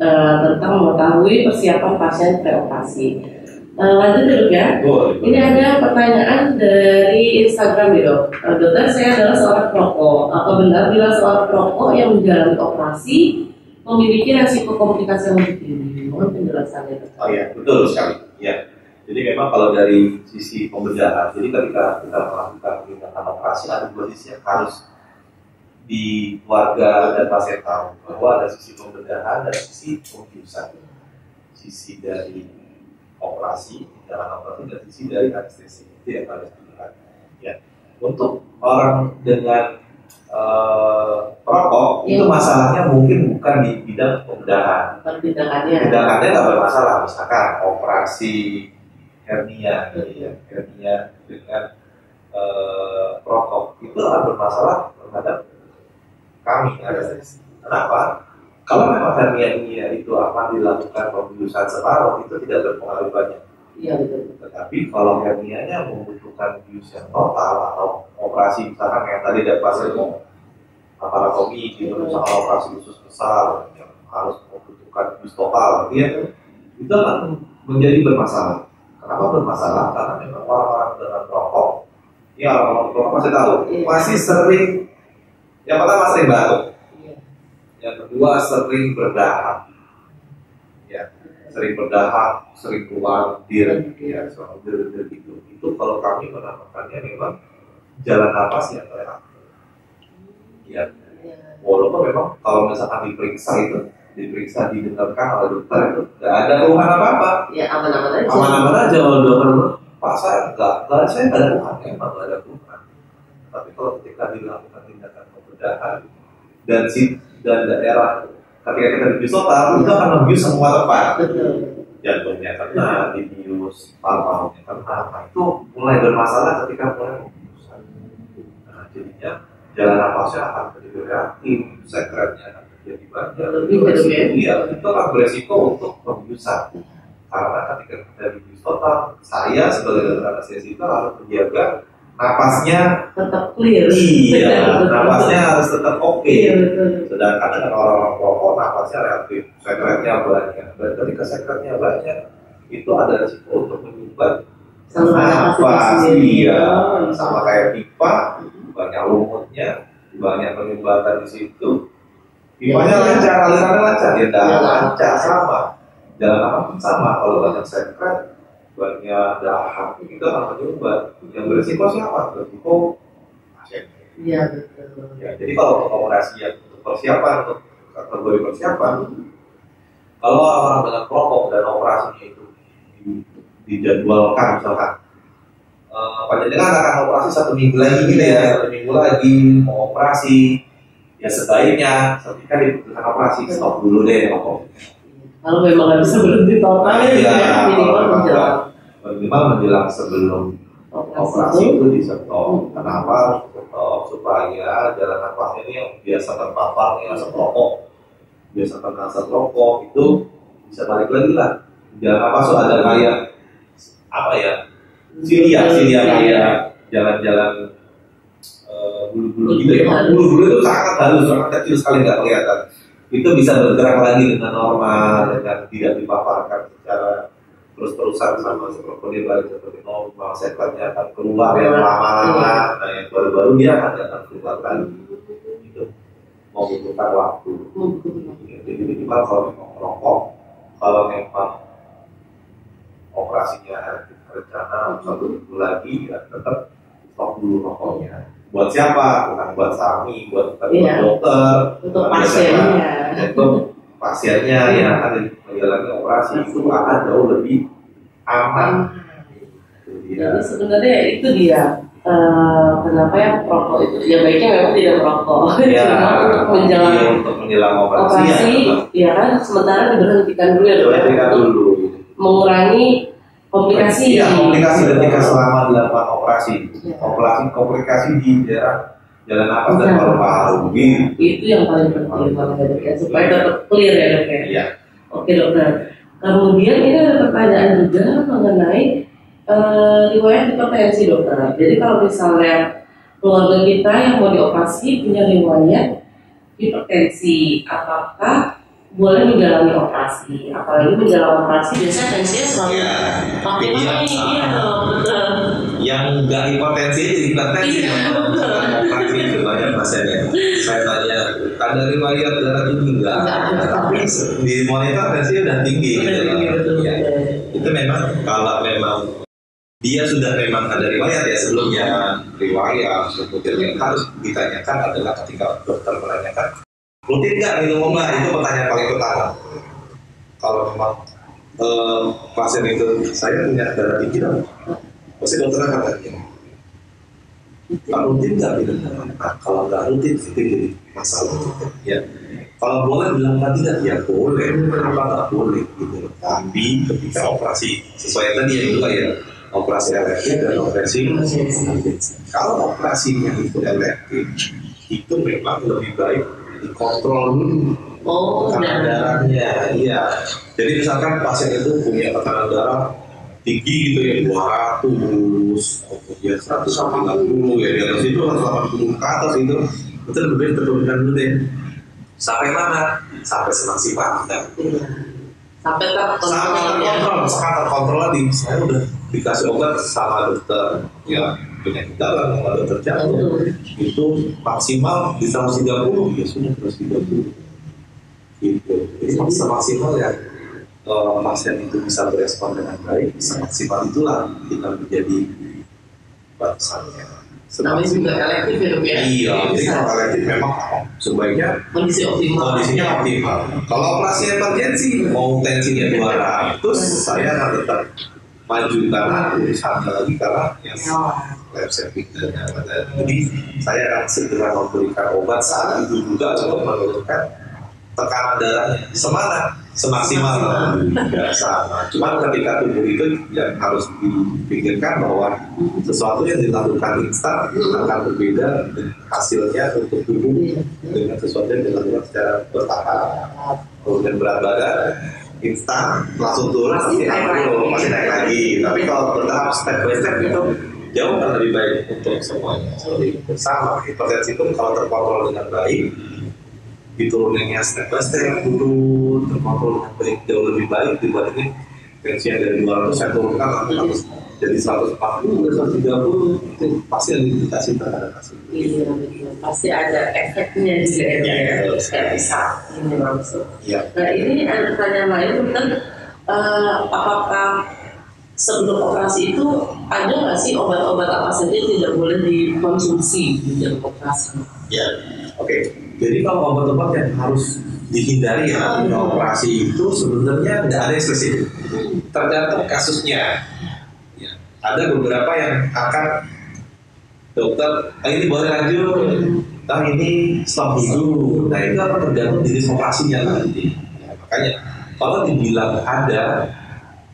tentang mengetahui persiapan pasien preoperasi. Lanjut dulu ya. Ini ada pertanyaan dari Instagram nih dok. Dokter, saya adalah seorang perokok. Apa benar bila seorang perokok yang menjalani operasi memiliki resiko komplikasi yang lebih tinggi? Mohon penjelasannya. Oh ya, betul sekali. Ya. Jadi memang kalau dari sisi pembedahan, jadi ketika kita melakukan tindakan operasi ada dua sisi yang harus di keluarga dan pasien tahu bahwa ada sisi pembedahan dan sisi pembiusan. Sisi dari operasi, tindakan operasi dan sisi dari anestesi itu yang harus dilihat. Ya. Untuk orang dengan perokok itu masalahnya mungkin bukan di bidang pembedahan. Tindakannya nggak bermasalah, misalkan operasi hernia, ya, hernia dengan perokok itu akan bermasalah terhadap kami anestesi. Kenapa? Kalau memang hernia ini itu akan dilakukan pembiusan separuh itu tidak berpengaruh banyak. Iya betul. Tetapi kalau hernianya membutuhkan bius yang total atau operasi misalkan yang tadi ada pasien mau aparatomi gitu, misalkan operasi khusus besar yang harus membutuhkan bius total, gitu ya, itu akan menjadi bermasalah. Kenapa bermasalah? Karena memang orang-orang dengan perokok, ya orang-orang perokok masih tahu, masih sering, yang pertama sering batuk, yang kedua sering berdahak, ya, sering berdahak, sering keluar dir, ya, soal dir gitu. Itu kalau kami menamakannya memang jalan napas yang terakhir. Ya, walaupun memang kalau misalkan diperiksa didengarkan oleh dokter itu nggak ada keluhan apa-apa. Ya aman-aman aja. Aman-aman aja kalau dokter Pak saya nggak ada keluhan, emang nggak ada keluhan. Tapi kalau ketika dilakukan tindakan pembedahan dan daerah ketika kita dibius total itu akan membius semua tempat. Jantungnya kena, dibius, paru-parunya kena, nah, itu mulai bermasalah ketika mulai membius. Nah, jadinya jalan napasnya akan menjadi reaktif, sekretnya akan menjadi banyak. Iya, itu akan beresiko untuk pembiusan. Karena ketika kita dibius total, saya sebagai dokter anestesi itu harus menjaga napasnya tetap clear. Iya, napasnya harus tetap oke. Sedangkan dengan orang-orang perokok napasnya reaktif, sekretnya banyak. Dan ketika sekretnya banyak, itu ada risiko untuk menyumbat napas. Iya, sama kayak pipa, banyak lumutnya, banyak penyumbatan di situ. Pipanya lancar, alirannya lancar, ya lancar sama. Jalan napas sama, kalau banyak sekret, banyak dahak, itu akan menyumbat. Yang berisiko siapa? Berisiko pasien. Iya betul. Ya, jadi kalau akomodasi yang untuk persiapan, untuk kategori persiapan, kalau orang dengan perokok dan operasinya itu dijadwalkan misalkan, panjenengan akan operasi 1 minggu lagi gitu ya, 1 minggu lagi mau operasi, ya sebaiknya ketika dibutuhkan operasi stop dulu deh rokok. Kalau memang nggak bisa berhenti total ya, minimal menjelang sebelum operasi itu di stop. Kenapa? Stop supaya jalan napasnya ini yang biasa terpapar nih asap rokok, biasa kena asap rokok itu bisa balik lagi lah. Jalan napas tuh ada kayak apa ya? Silia kayak jalan-jalan bulu-bulu gitu ya. Bulu-bulu itu sangat halus, sangat kecil sekali nggak kelihatan. Itu bisa bergerak lagi dengan normal, dengan tidak dipaparkan secara terus-terusan sama seperti lagi seperti normal. Sekretnya akan keluar yang lama-lama, nah yang baru-baru dia akan keluar lagi. Itu membutuhkan waktu. Jadi minimal kalau memang rokok, kalau memang operasinya rencana 1 minggu lagi, ya tetap stop dulu rokoknya. Buat siapa? Bukan buat suami, buat dokter, untuk pasiennya. Untuk pasiennya yang akan menjalani operasi itu akan jauh lebih aman. Jadi sebenarnya itu dia kenapa yang perokok itu ya baiknya memang tidak merokok. Ya, untuk menjelang operasi ya kan sementara diberhentikan dulu ya dulu. Mengurangi komplikasi. Iya, komplikasi ketika selama dilakukan operasi. Komplikasi di daerah jalan napas dan paru-paru. Itu yang paling penting banget ya, supaya tetap clear ya dok ya. Iya. Oke dokter. Kemudian ini ada pertanyaan juga mengenai riwayat hipertensi dokter. Jadi kalau misalnya keluarga kita yang mau dioperasi punya riwayat hipertensi, apakah boleh menjalani operasi? Apalagi menjalani operasi biasanya tensinya selalu makin naik. Iya dong, betul. Yang nggak hipertensi jadi hipertensi. Operasi itu banyak pasiennya. Saya tanya, ada riwayat darah tinggi enggak? Tapi di monitor tensinya udah tinggi. Ya. Itu memang kalau memang dia sudah memang ada riwayat ya sebelumnya riwayat, kemudian yang harus ditanyakan adalah ketika dokter menanyakan rutin nggak minum obat, itu pertanyaan paling pertama. Kalau memang pasien itu saya punya darah tinggi dong, pasti dokter akan tanya kalau rutin nggak minum obat. Nah, kalau nggak rutin itu jadi masalah. Ya, kalau boleh dilakukan tidak, ya boleh. Kenapa nggak boleh gitu? Tapi ketika operasi sesuai tadi yang dulu ya, operasi elektif dan operasi kalau operasinya itu elektif itu memang lebih baik dikontrol dulu tekanan darahnya. Iya, jadi misalkan pasien itu punya tekanan darah tinggi gitu ya 200, kemudian 150 ya di atas itu 180 ke atas itu lebih baik turunkan dulu deh. Sampai mana? Sampai semaksimalnya. Sampai terkontrol. Sangat terkontrol lagi. Saya udah dikasih obat sama dokter ya penyakit dalam sama dokter jantung itu maksimal di 130 ya sudah 130 gitu. Jadi maksimal ya pasien itu bisa berespon dengan baik, semaksimal itulah kita menjadi batasannya. Namanya juga elektif ya dok ya? Iya, jadi kalau elektif memang sebaiknya kondisinya optimal. Kalau operasi emergensi mau tensinya 200, saya akan tetap maju karena urusannya lagi karena yang lab saving dan jadi saya akan segera memberikan obat saat itu juga untuk menurunkan tekanan darahnya semaksimal sama. Cuma ketika tubuh itu yang harus dipikirkan bahwa sesuatu yang dilakukan instan akan berbeda hasilnya untuk tubuh dengan sesuatu yang dilakukan secara bertahap. Kemudian berat badan instan langsung turun masih naik lagi. Tapi kalau bertahap step by step itu jauh kan lebih baik untuk semuanya. Sama hipertensi itu kalau terkontrol dengan baik diturunnya step by step turun terkontrol dengan baik jauh lebih baik dibandingin tensi yang dari 200 saya turunkan harus jadi 140 130 itu pasti ada indikasi terhadap hasil. Iya betul, pasti ada efeknya juga ya, kayak bisa ini langsung. Iya. Nah ini ada pertanyaan lain tentang apakah sebelum operasi itu ada nggak sih obat-obat apa saja tidak boleh dikonsumsi di dalam operasi? Ya, oke. Jadi kalau obat-obat yang harus dihindari ya di operasi itu sebenarnya tidak ada yang spesifik. Tergantung kasusnya. Ya, ada beberapa yang akan dokter, ini boleh lanjut, ini stop dulu. Nah itu akan tergantung jenis operasinya nanti. Ya, makanya kalau dibilang ada,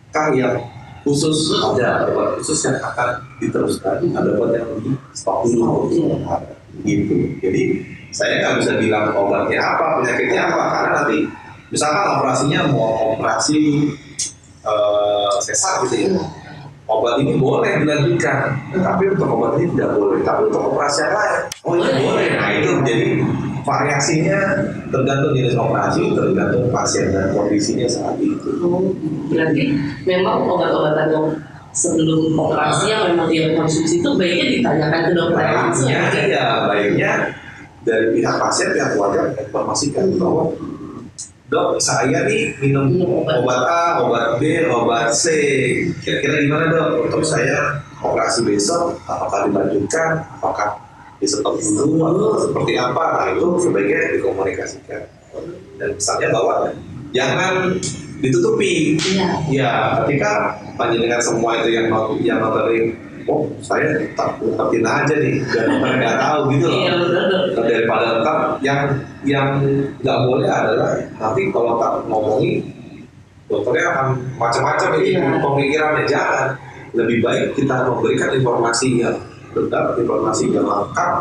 kan yang khusus ada obat khusus yang akan diteruskan, ada obat yang di stop dulu. Gitu. Jadi saya nggak bisa bilang obatnya apa, penyakitnya apa, karena nanti misalkan operasinya mau operasi sesar gitu ya, obat ini boleh dilanjutkan, tapi untuk obat ini tidak boleh, tapi untuk operasi yang lain, oh ini boleh. Nah itu menjadi variasinya tergantung jenis operasi, tergantung pasien dan kondisinya saat itu. Berarti memang obat-obatan yang sebelum operasi yang memang dia konsumsi itu baiknya ditanyakan ke dokter langsung. Ya baiknya dari pihak pasien, pihak keluarga informasikan bahwa dok saya nih minum obat A, obat B, obat C, kira-kira gimana dok untuk saya operasi besok, apakah dilanjutkan, apakah di-stop dulu atau seperti apa. Nah itu sebaiknya dikomunikasikan dan misalnya bahwa jangan ditutupi. Ya ketika panjenengan semua itu yang materi, oh saya takutin aja nih, biar nggak tahu gitu loh. Daripada tetap yang nggak boleh adalah nanti kalau tak ngomongin dokternya akan macam-macam itu pemikirannya. Jangan, lebih baik kita memberikan informasi yang tetap, informasi yang lengkap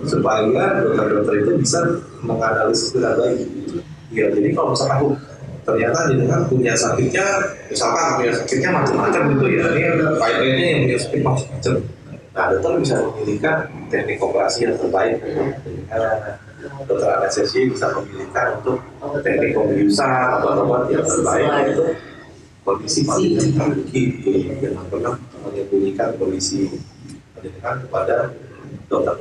supaya dokter-dokter itu bisa menganalisis dengan baik. Ya jadi kalau misalkan ternyata dengan punya sakitnya, misalkan punya sakitnya macam-macam gitu ya, ini pahitnya yang punya sakit macam-macam. Nah, dokter bisa memilihkan teknik operasi yang terbaik untuk dokter anestesi bisa memilihkan untuk teknik pembiusan obat-obat yang terbaik untuk kondisi patologi yang pernah menyembunyikan kondisi pendidikan kepada dokter.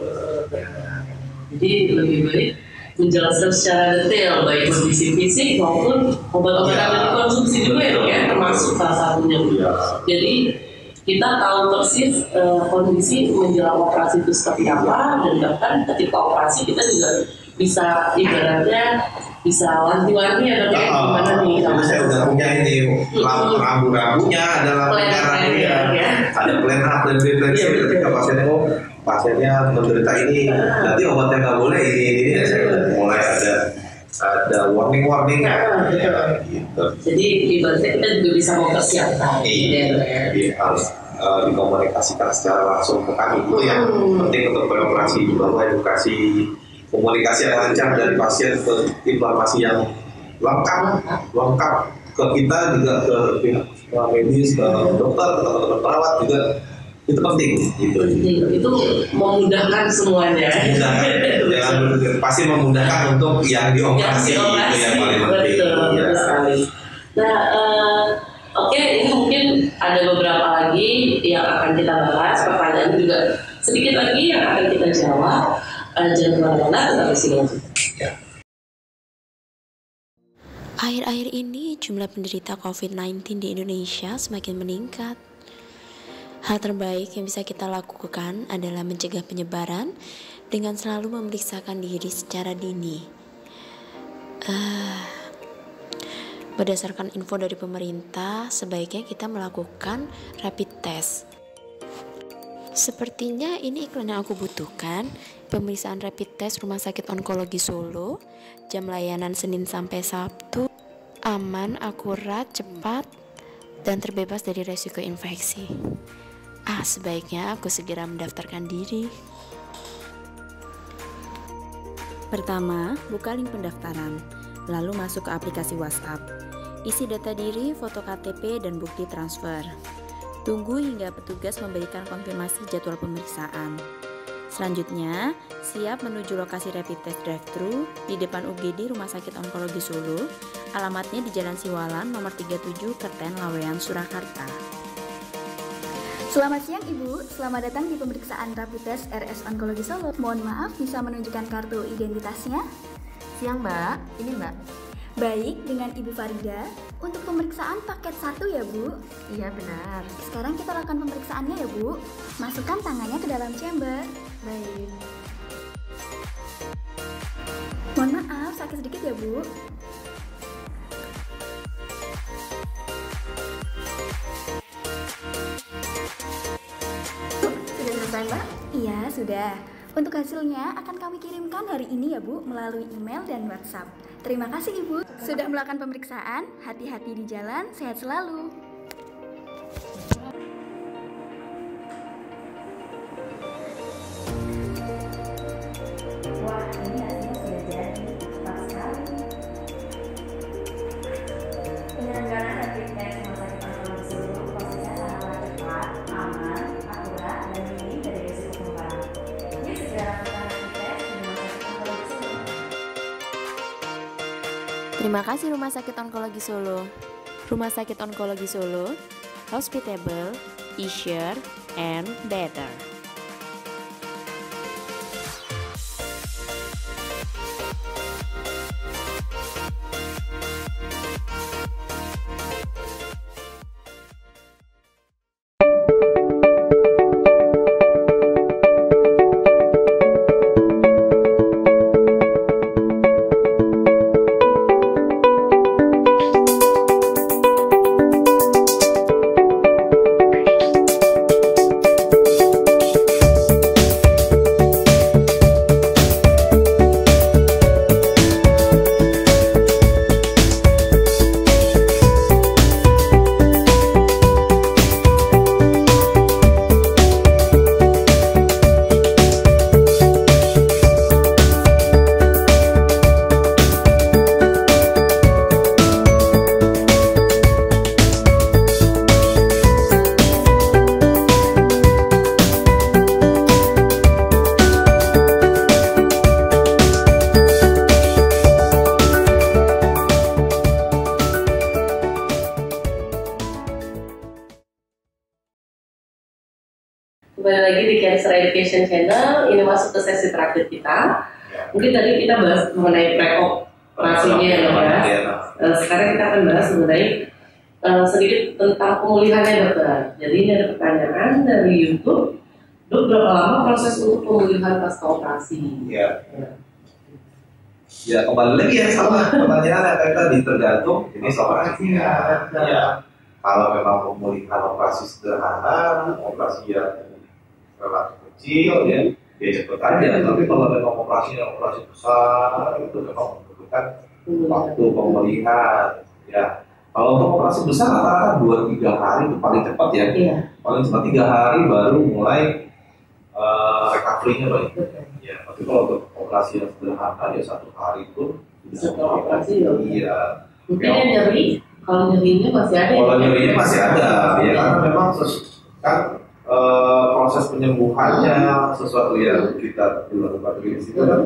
Jadi lebih baik menjelaskan secara detail baik kondisi fisik maupun obat-obatan yang dikonsumsi juga ya, termasuk salah satunya. Jadi kita tahu persis kondisi menjelang operasi itu seperti apa, dan bahkan ketika operasi kita juga bisa ibaratnya bisa wanti-wanti ya dok ya, gimana nih? Jadi saya udah punya ini rambu-rambunya, ada lampu merah ya, ada plan A, plan B, plan C. Ketika pasiennya menderita ini, nanti obatnya nggak boleh ini ya, saya udah mulai ada warning ya, gitu. Jadi ibaratnya kita juga bisa mempersiapkan. Iya, harus dikomunikasikan secara langsung ke kami, itu yang penting untuk beroperasi, bahwa edukasi komunikasi yang lancar dari pasien ke informasi yang lengkap ke kita juga, ke pihak medis, ke dokter, ke teman-teman perawat juga, itu penting gitu. Itu memudahkan semuanya. Pasti memudahkan untuk yang dioperasi, itu yang paling penting. Betul sekali. Nah, oke, ini mungkin ada beberapa lagi yang akan kita bahas, pertanyaan juga sedikit lagi yang akan kita jawab. Jangan kemana-mana, tetap di sini. Akhir-akhir ini jumlah penderita COVID-19 di Indonesia semakin meningkat. Hal terbaik yang bisa kita lakukan adalah mencegah penyebaran dengan selalu memeriksakan diri secara dini. Berdasarkan info dari pemerintah, sebaiknya kita melakukan rapid test. Sepertinya ini iklan yang aku butuhkan. Pemeriksaan rapid test Rumah Sakit Onkologi Solo, jam layanan Senin sampai Sabtu, aman, akurat, cepat, dan terbebas dari resiko infeksi. Sebaiknya aku segera mendaftarkan diri. Pertama, buka link pendaftaran, lalu masuk ke aplikasi WhatsApp. Isi data diri, foto KTP, dan bukti transfer. Tunggu hingga petugas memberikan konfirmasi jadwal pemeriksaan. Selanjutnya, siap menuju lokasi rapid test drive-thru di depan UGD Rumah Sakit Onkologi Solo. Alamatnya di Jalan Siwalan nomor 37 Kerten, Laweyan, Surakarta. Selamat siang Ibu, selamat datang di pemeriksaan rapid test RS Onkologi Solo. Mohon maaf, bisa menunjukkan kartu identitasnya? Siang Mbak, ini Mbak. Baik, dengan Ibu Farida. Untuk pemeriksaan paket 1 ya Bu? Iya benar. Sekarang kita lakukan pemeriksaannya ya Bu. Masukkan tangannya ke dalam chamber. Baik. Mohon maaf, sakit sedikit ya Bu. Sudah selesai Mbak? Iya, sudah. Untuk hasilnya akan kami kirimkan hari ini ya Bu, melalui email dan WhatsApp. Terima kasih Ibu sudah melakukan pemeriksaan. Hati-hati di jalan, sehat selalu. Wah, ini hasilnya sudah jadi. Cepat sekali. Penyelenggaraan rapid test Rumah Sakit Onkologi Solo prosesnya sangatlah cepat, aman, akurat, dan minim dari risiko penularan. Yuk segera lakukan rapid test di Rumah Sakit Onkologi Solo. Terima kasih Rumah Sakit Onkologi Solo. Rumah Sakit Onkologi Solo, hospitable, easier, and better. kembali lagi di Cancer Education Channel. Ini masuk ke sesi terakhir kita. Mungkin tadi kita bahas mengenai pre-operasinya ya. Sekarang kita akan bahas mengenai sedikit tentang pemulihannya dokter. Jadi ini ada pertanyaan dari YouTube. Dok, berapa lama proses untuk pemulihan pasca operasi? Ya kembali lagi ya sama pertanyaan yang tadi tergantung jenis operasinya. Ya, kalau memang pemulihan operasi sederhana, operasi yang relatif kecil ya cepet aja. Tapi kalau memang operasinya operasi besar itu memang membutuhkan waktu pemulihan. Ya, kalau untuk operasi besar rata-rata 2-3 hari itu paling cepat ya. Paling cepat 3 hari baru mulai recovery-nya baik. Ya, tapi kalau untuk operasi yang sederhana ya 1 hari itu setelah operasi ya. Iya. Mungkin yang nyeri, kalau nyerinya masih ada. Kalau nyerinya masih ada, ya karena memang proses penyembuhannya sesuatu yang kita lakukan di situ kan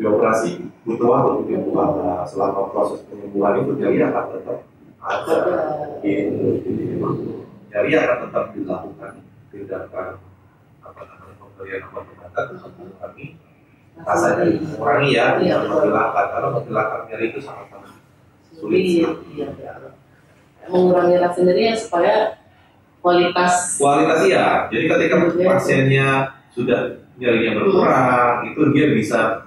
di operasi butuh waktu untuk penyembuhan. Nah, selama proses penyembuhan itu nyeri akan tetap ada. Nyeri akan tetap dilakukan tindakan pemberian obat-obatan untuk mengurangi rasanya mengurangi ya, menghilangkan karena menghilangkan nyeri itu sangat sulit. Mengurangi rasa nyeri ya supaya kualitas ya. Jadi ketika pasiennya sudah nyerinya berkurang, itu dia bisa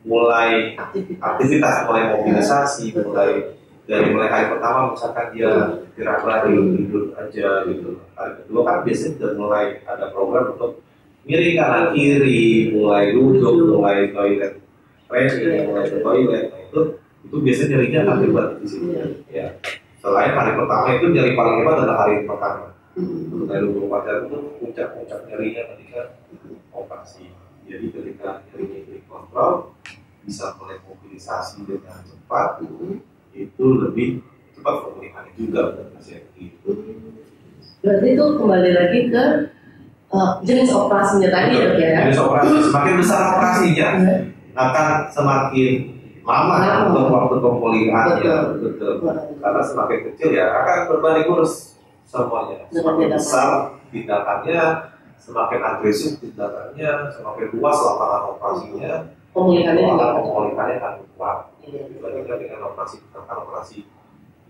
mulai aktivitas, mulai mobilisasi, mulai hari pertama misalkan dia gerak lari, tidur aja gitu. Hari kedua kan biasanya sudah mulai ada program untuk miring kanan kiri, mulai duduk, mulai toilet training, mulai ke toilet. Nah, itu biasanya nyerinya akan hebat di sini. Ya. Selain hari pertama itu nyeri paling hebat adalah hari pertama. Dari 24 jam itu puncak nyerinya ketika operasi. Jadi ketika nyerinya dikontrol, bisa mulai mobilisasi dengan cepat, itu lebih cepat pemulihan juga untuk pasien itu. Berarti itu kembali lagi ke jenis operasinya tadi ya? Jenis operasi, semakin besar operasinya akan semakin lama untuk waktu pemulihannya, betul. Karena semakin kecil ya akan berbalik lurus semuanya. Semakin besar tindakannya, semakin agresif tindakannya, semakin luas lapangan operasinya, pemulihannya akan kuat. Dibandingkan dengan operasi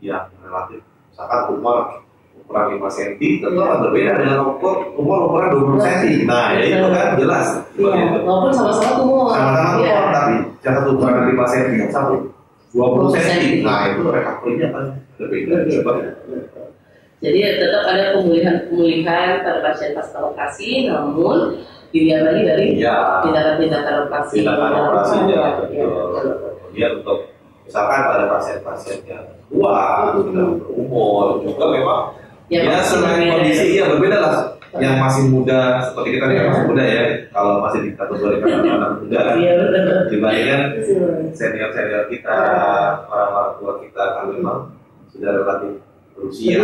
yang relatif, misalkan tumor ukuran 5 cm, tetap berbeda dengan tumor ukuran 20 cm. Nah, ya itu kan jelas. Walaupun sama-sama tumor. Sama-sama tumor, tapi yang satu ukuran 5 cm, yang satu 20 cm. Nah, itu recovery-nya kan berbeda. Jadi tetap ada pemulihan pada pasien pasca operasi, namun dilihat lagi dari tindakan operasi. Tindakan operasinya, betul. Kemudian untuk misalkan pada pasien-pasien yang tua, sudah berumur, juga memang selain kondisi berbeda lah. Yang masih muda, seperti kita yang masih muda ya, kalau masih dikategorikan anak muda kan, dibandingkan senior kita, orang-orang tua kita kan memang sudah relatif berusia.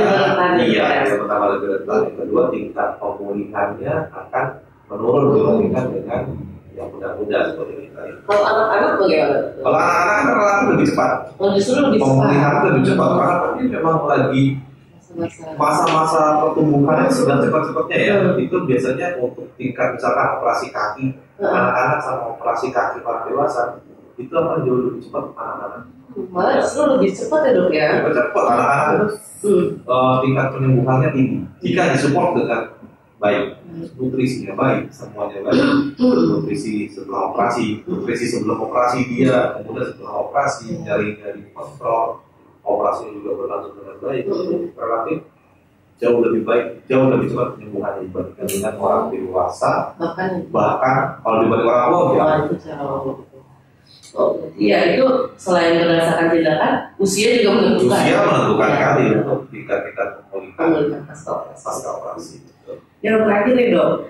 Yang pertama lebih rentan, yang kedua tingkat pemulihannya akan menurun dibandingkan dengan yang muda-muda seperti kita. Kalau anak-anak bagaimana? Kalau anak-anak kan relatif lebih cepat. Justru lebih cepat. Pemulihan lebih cepat karena ini memang lagi masa-masa pertumbuhannya sedang cepat-cepatnya ya. Itu biasanya untuk tingkat misalkan operasi kaki anak-anak sama operasi kaki para dewasa itu akan jauh lebih cepat anak-anak. Malah justru lebih cepat ya dok ya. Lebih cepat anak-anak itu tingkat penyembuhannya tinggi jika disupport dengan baik, nutrisinya baik, semuanya baik. Nutrisi setelah operasi, nutrisi sebelum operasi dia, kemudian setelah operasi nyarinya dikontrol, operasinya juga berlangsung dengan baik, relatif jauh lebih baik, jauh lebih cepat penyembuhannya dibandingkan dengan orang dewasa. Bahkan kalau dibanding orang tua ya. Iya itu selain berdasarkan tindakan, usia juga menentukan. Usia menentukan kali untuk tingkat pemulihan pasca operasi. Yang terakhir nih dok,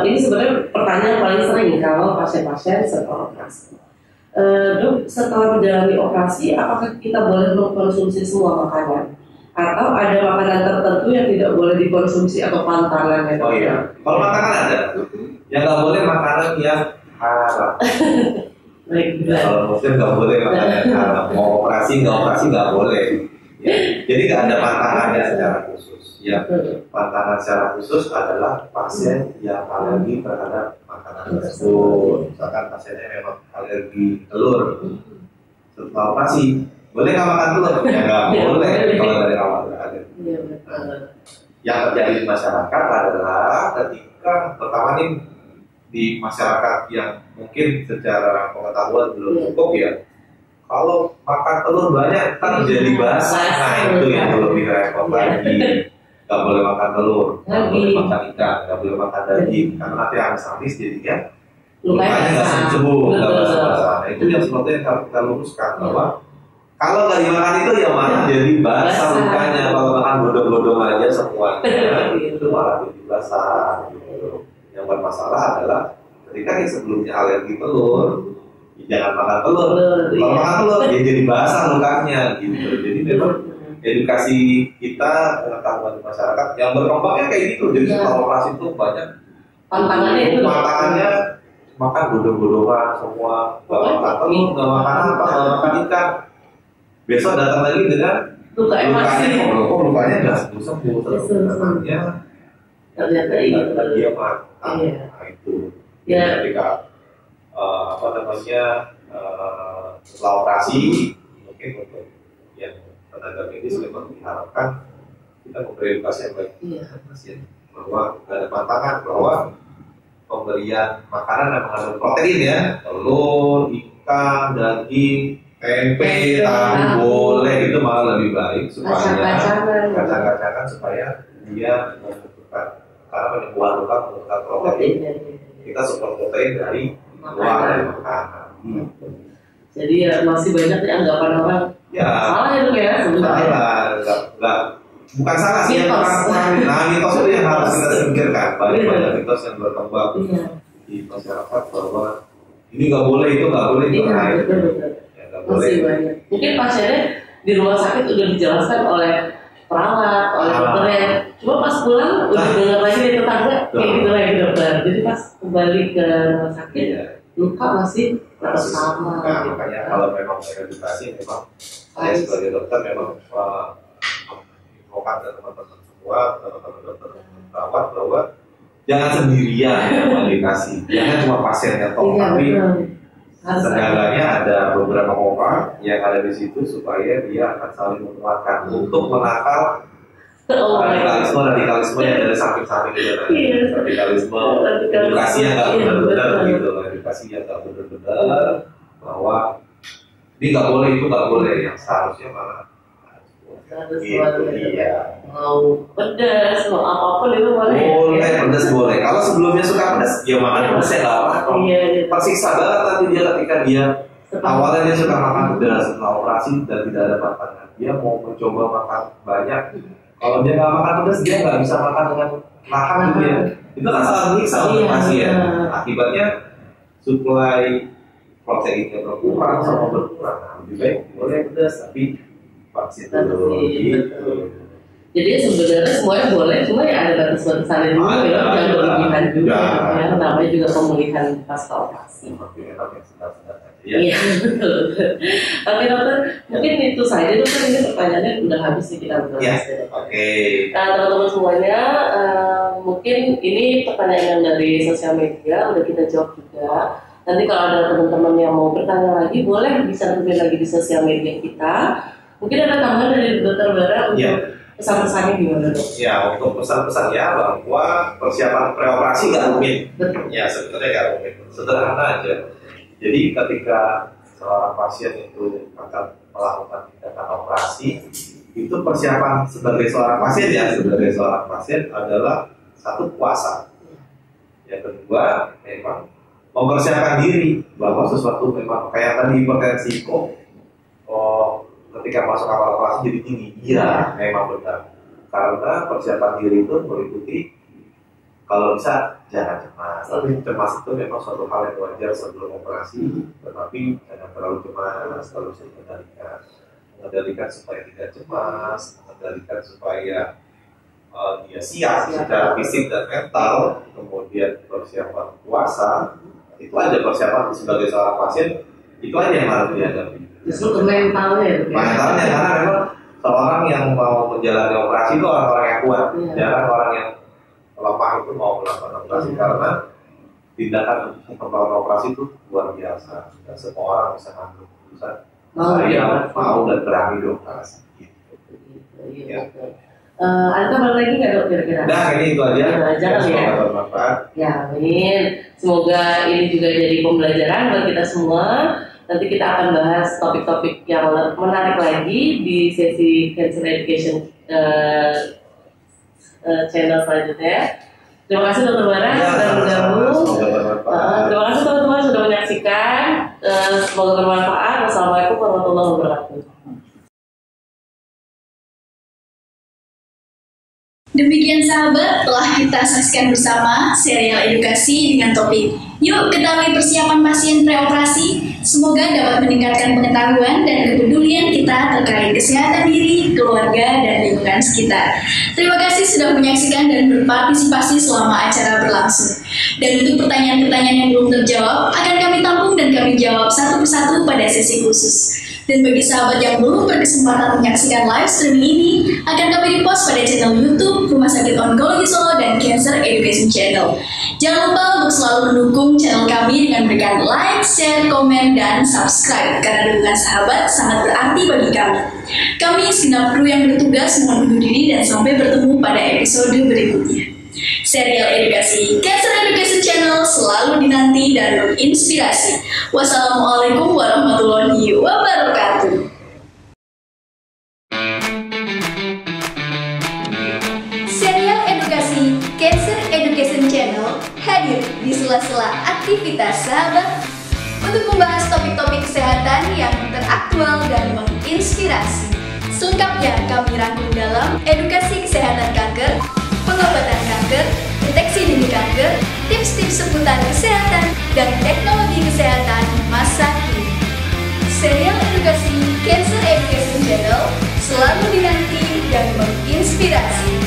ini sebenarnya pertanyaan paling sering kalau pasien-pasien setelah operasi. Dok, setelah menjalani operasi, apakah kita boleh mengkonsumsi semua makanan? Atau ada makanan tertentu yang tidak boleh dikonsumsi atau pantangan? Oh iya, kalau makanan ada, yang nggak boleh makanan yang haram. Kalau muslim nggak boleh makanan yang haram. Mau operasi nggak boleh. Ya. Jadi nggak ada pantangannya secara khusus. Ya, pantangan secara khusus adalah pasien yang alergi terhadap makanan tersebut. Misalkan pasiennya memang alergi telur, setelah operasi boleh nggak makan telur? Ya nggak boleh kalau dari awal alergi. Yang terjadi di masyarakat adalah ketika pertama nih di masyarakat yang mungkin secara pengetahuan belum cukup ya, kalau makan telur banyak kan jadi basah, nah itu yang lebih repot lagi. Gak boleh makan telur, gak boleh makan ikan, gak boleh makan daging, karena nanti amis-amis jadinya lukanya nggak sembuh, nggak basah. Nah itu yang sebetulnya yang harus kita luruskan bahwa kalau nggak dimakan itu ya malah jadi basah lukanya. Kalau makan bodong-bodong aja semuanya itu malah jadi basah. Gitu. Yang bermasalah adalah ketika yang sebelumnya alergi telur, jangan makan telur. Kalau makan telur dia jadi basah lukanya gitu. Jadi memang edukasi kita pengetahuan masyarakat yang berkembangnya kayak gitu. Jadi setelah operasi itu banyak pantangannya makan bodong-bodongan semua, nggak makan telur, nggak makan apa, nggak makan ikan. Besok datang lagi dengan lukanya nggak sembuh terus namanya ternyata dia mati. Nah itu ketika setelah operasi mungkin untuk yang tenaga medis memang diharapkan kita memberi edukasi yang baik kepada pasien bahwa nggak ada pantangan, bahwa pemberian makanan yang mengandung protein ya, telur, ikan, daging, tempe, tahu boleh, itu malah lebih baik supaya kacang-kacangan supaya dia membutuhkan, karena penyembuhan luka membutuhkan protein. Kita support protein dari luar dari makanan. Jadi ya masih banyak nih anggapan orang salah itu ya sebenarnya. Salah, bukan salah sih. Nah mitos itu yang harus kita singkirkan. Banyak mitos yang berkembang di masyarakat bahwa ini nggak boleh, itu nggak boleh, itu masih banyak. Mungkin pasiennya di rumah sakit udah dijelaskan oleh perawat, oleh dokternya. Cuma pas pulang udah dengar lagi dari tetangga kayak gitu lagi dokter. Jadi pas kembali ke rumah sakit luka masih sama. Nah, makanya kalau memang edukasi memang saya sebagai dokter memang infokan ke teman-teman semua, teman-teman dokter perawat bahwa jangan sendirian komunikasi. Jangan cuma pasiennya toh, tapi segalanya ada beberapa orang yang ada di situ supaya dia akan saling menguatkan untuk menakal radikalisme yang dari samping-samping itu radikalisme edukasi yang nggak benar-benar gitu, edukasi yang nggak benar-benar bahwa ini nggak boleh, itu nggak boleh, yang seharusnya malah gitu. Iya, mau pedas mau apapun itu boleh. Boleh pedas boleh. Kalau sebelumnya suka pedas, ya makan pedas ya nggak apa-apa. Tersiksa banget nanti dia ketika dia awalnya dia suka makan pedas, setelah operasi dan tidak ada pantangan, dia mau mencoba makan banyak. Kalau dia nggak makan pedas, dia nggak bisa makan dengan lahap gitu ya. Itu kan sangat menyiksa untuk pasien. Akibatnya suplai proteinnya berkurang sama berkurang. Nah, lebih baik boleh pedas tapi vaksin dulu gitu. Jadi sebenarnya semuanya boleh, cuma ya ada batas-batasannya dulu, jangan berlebihan juga. Ya, namanya juga pemulihan pasca operasi. Iya, betul. Oke dokter, mungkin itu saja dokter, ini pertanyaannya udah habis sih kita bahas. Oke. Nah teman-teman semuanya, mungkin ini pertanyaan yang dari sosial media udah kita jawab juga. Nanti kalau ada teman-teman yang mau bertanya lagi, boleh bisa tulis lagi di sosial media kita. Mungkin ada tambahan dari dokter Bara untuk pesan-pesannya gimana dok? Ya, untuk pesan-pesannya bahwa persiapan preoperasi nggak rumit. Ya, sebetulnya nggak rumit, sederhana aja. Jadi ketika seorang pasien itu akan melakukan tindakan operasi, itu persiapan sebagai seorang pasien adalah satu, puasa. Yang kedua, memang mempersiapkan diri bahwa sesuatu memang kayak tadi hipertensi ketika masuk awal operasi jadi tinggi. Iya, memang benar. Karena persiapan diri itu meliputi kalau bisa jangan cemas. Tapi cemas itu memang suatu hal yang wajar sebelum operasi, tetapi jangan terlalu cemas, terlalu mengendalikan supaya tidak cemas, mengendalikan supaya dia siap secara fisik dan mental. Kemudian persiapan puasa, itu aja persiapan sebagai seorang pasien, itu aja yang harus dihadapi. Justru ke mentalnya karena memang seorang yang mau menjalani operasi itu orang-orang yang kuat, jangan orang yang lemah itu mau melakukan operasi karena tindakan untuk melakukan operasi itu luar biasa. Dan semua orang bisa ngambil keputusan saya mau dan berani dioperasi. Iya. Ada kabar lagi nggak dok kira-kira? Nah ini itu aja. Jangan ya. Bermanfaat. Ya, amin. Semoga ini juga jadi pembelajaran buat kita semua. Nanti kita akan bahas topik-topik yang menarik lagi di sesi Cancer Education channel selanjutnya. Terima kasih Dr. Bara sudah bergabung. Terima kasih teman-teman sudah menyaksikan. Semoga bermanfaat. Wassalamualaikum warahmatullahi wabarakatuh. Demikian sahabat, telah kita saksikan bersama serial edukasi dengan topik Yuk Ketahui Persiapan Pasien Preoperasi. Semoga dapat meningkatkan pengetahuan dan kepedulian kita terkait kesehatan diri, keluarga, dan lingkungan sekitar. Terima kasih sudah menyaksikan dan berpartisipasi selama acara berlangsung. Dan untuk pertanyaan-pertanyaan yang belum terjawab, akan kami tampung dan kami jawab satu persatu pada sesi khusus. Dan bagi sahabat yang belum berkesempatan menyaksikan live streaming ini, akan kami repost pada channel YouTube Rumah Sakit Onkologi Solo dan Cancer Education Channel. Jangan lupa untuk selalu mendukung channel kami dengan memberikan like, share, komen, dan subscribe karena dukungan sahabat sangat berarti bagi kami. Kami segenap kru yang bertugas mohon undur diri dan sampai bertemu pada episode berikutnya. Serial edukasi Cancer Education Channel selalu dinanti dan menginspirasi. Wassalamualaikum warahmatullahi wabarakatuh. Serial edukasi Cancer Education Channel hadir di sela-sela aktivitas sahabat untuk membahas topik-topik kesehatan yang teraktual dan menginspirasi. Selengkapnya kami rangkum dalam edukasi kesehatan kanker, pengobatan kanker, deteksi dini kanker, tips-tips seputar kesehatan, dan teknologi kesehatan masa kini. Serial edukasi Cancer Education Channel selalu dinanti dan menginspirasi.